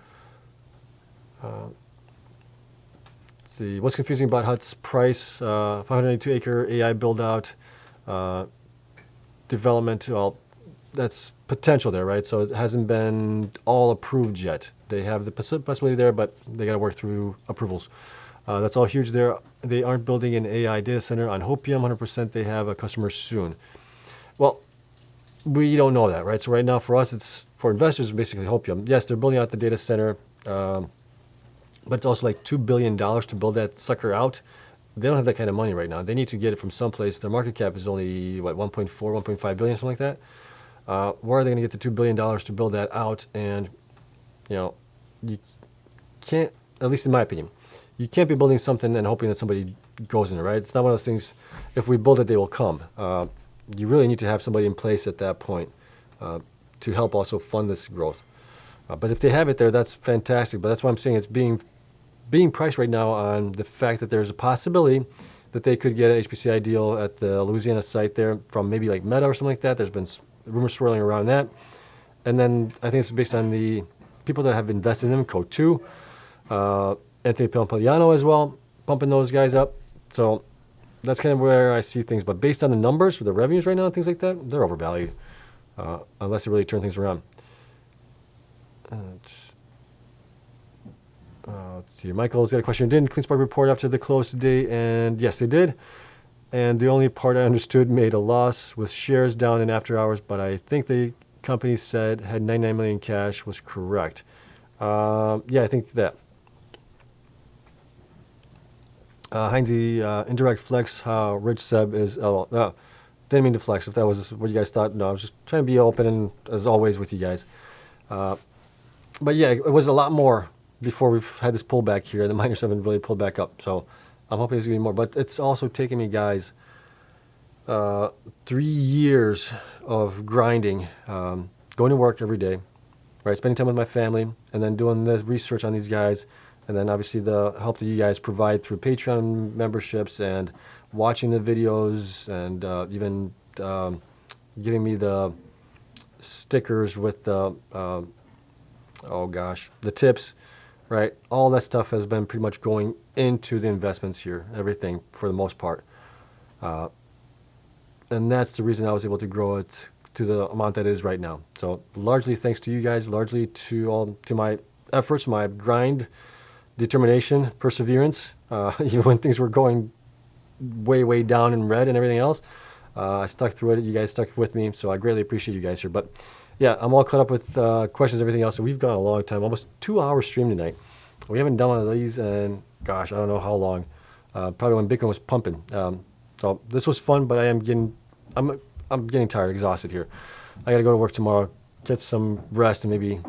Let's see. What's confusing about Hut's price? 592-acre AI build-out development. Well, that's potential there, right? So it hasn't been all approved yet. They have the possibility there, but they got to work through approvals. That's all huge there. They aren't building an AI data center on Hopium. 100% they have a customer soon. Well, we don't know that, right? So right now for us, it's for investors, basically Hopium. Yes, they're building out the data center, but it's also like $2 billion to build that sucker out. They don't have that kind of money right now. They need to get it from someplace. Their market cap is only, what, 1.4, 1.5 billion, something like that. Where are they going to get the $2 billion to build that out? And, you can't, at least in my opinion, you can't be building something and hoping that somebody goes in it, right? It's not one of those things, if we build it, they will come. You really need to have somebody in place at that point to help also fund this growth. But if they have it there, that's fantastic. But that's why I'm saying it's being priced right now on the fact that there's a possibility that they could get an HPCI deal at the Louisiana site there from maybe like Meta or something like that. There's been rumors swirling around that. And then I think it's based on the people that have invested in them, Code 2, Anthony Pompliano as well, pumping those guys up. So that's kind of where I see things. But based on the numbers for the revenues right now and things like that, they're overvalued unless they really turn things around. Let's see. Michael's got a question. Didn't Cleanspark report after the close today? And yes, they did. And the only part I understood made a loss with shares down in after hours, but I think the company said had 99 million cash was correct. Yeah, I think that. Heinze, indirect flex, how rich Seb is. Oh, no, didn't mean to flex. If that was what you guys thought, no, I was just trying to be open and as always with you guys. But yeah, it was a lot more before we've had this pullback here. The miners haven't really pulled back up. So I'm hoping there's going to be more. But it's also taken me, guys, 3 years of grinding, going to work every day, right? Spending time with my family and then doing the research on these guys. And then obviously the help that you guys provide through Patreon memberships and watching the videos and even giving me the stickers with the, the tips, right? All that stuff has been pretty much going into the investments here, everything my most part. And that's the reason I was able to grow it to the amount that it is right now. So largely thanks to you guys, largely to my efforts, my grind, determination, perseverance, even when things were going way down in red and everything else. I stuck through it. You guys stuck with me, so I greatly appreciate you guys here. But yeah, I'm all caught up with questions, everything else. So we've gone a long time, almost 2 hours stream tonight. We haven't done one of these in, gosh, I don't know how long. Probably when Bitcoin was pumping. So this was fun, but I'm getting tired, exhausted here. I got to go to work tomorrow, get some rest, and maybe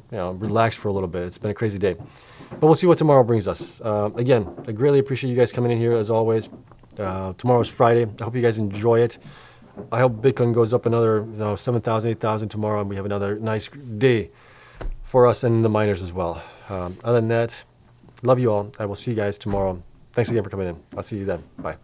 relax for a little bit. It's been a crazy day. But we'll see what tomorrow brings us. Again, I greatly appreciate you guys coming in here as always. Tomorrow's Friday. I hope you guys enjoy it. I hope Bitcoin goes up another 7,000, 8,000 tomorrow, and we have another nice day for us and the miners as well. Other than that, love you all. I will see you guys tomorrow. Thanks again for coming in. I'll see you then. Bye.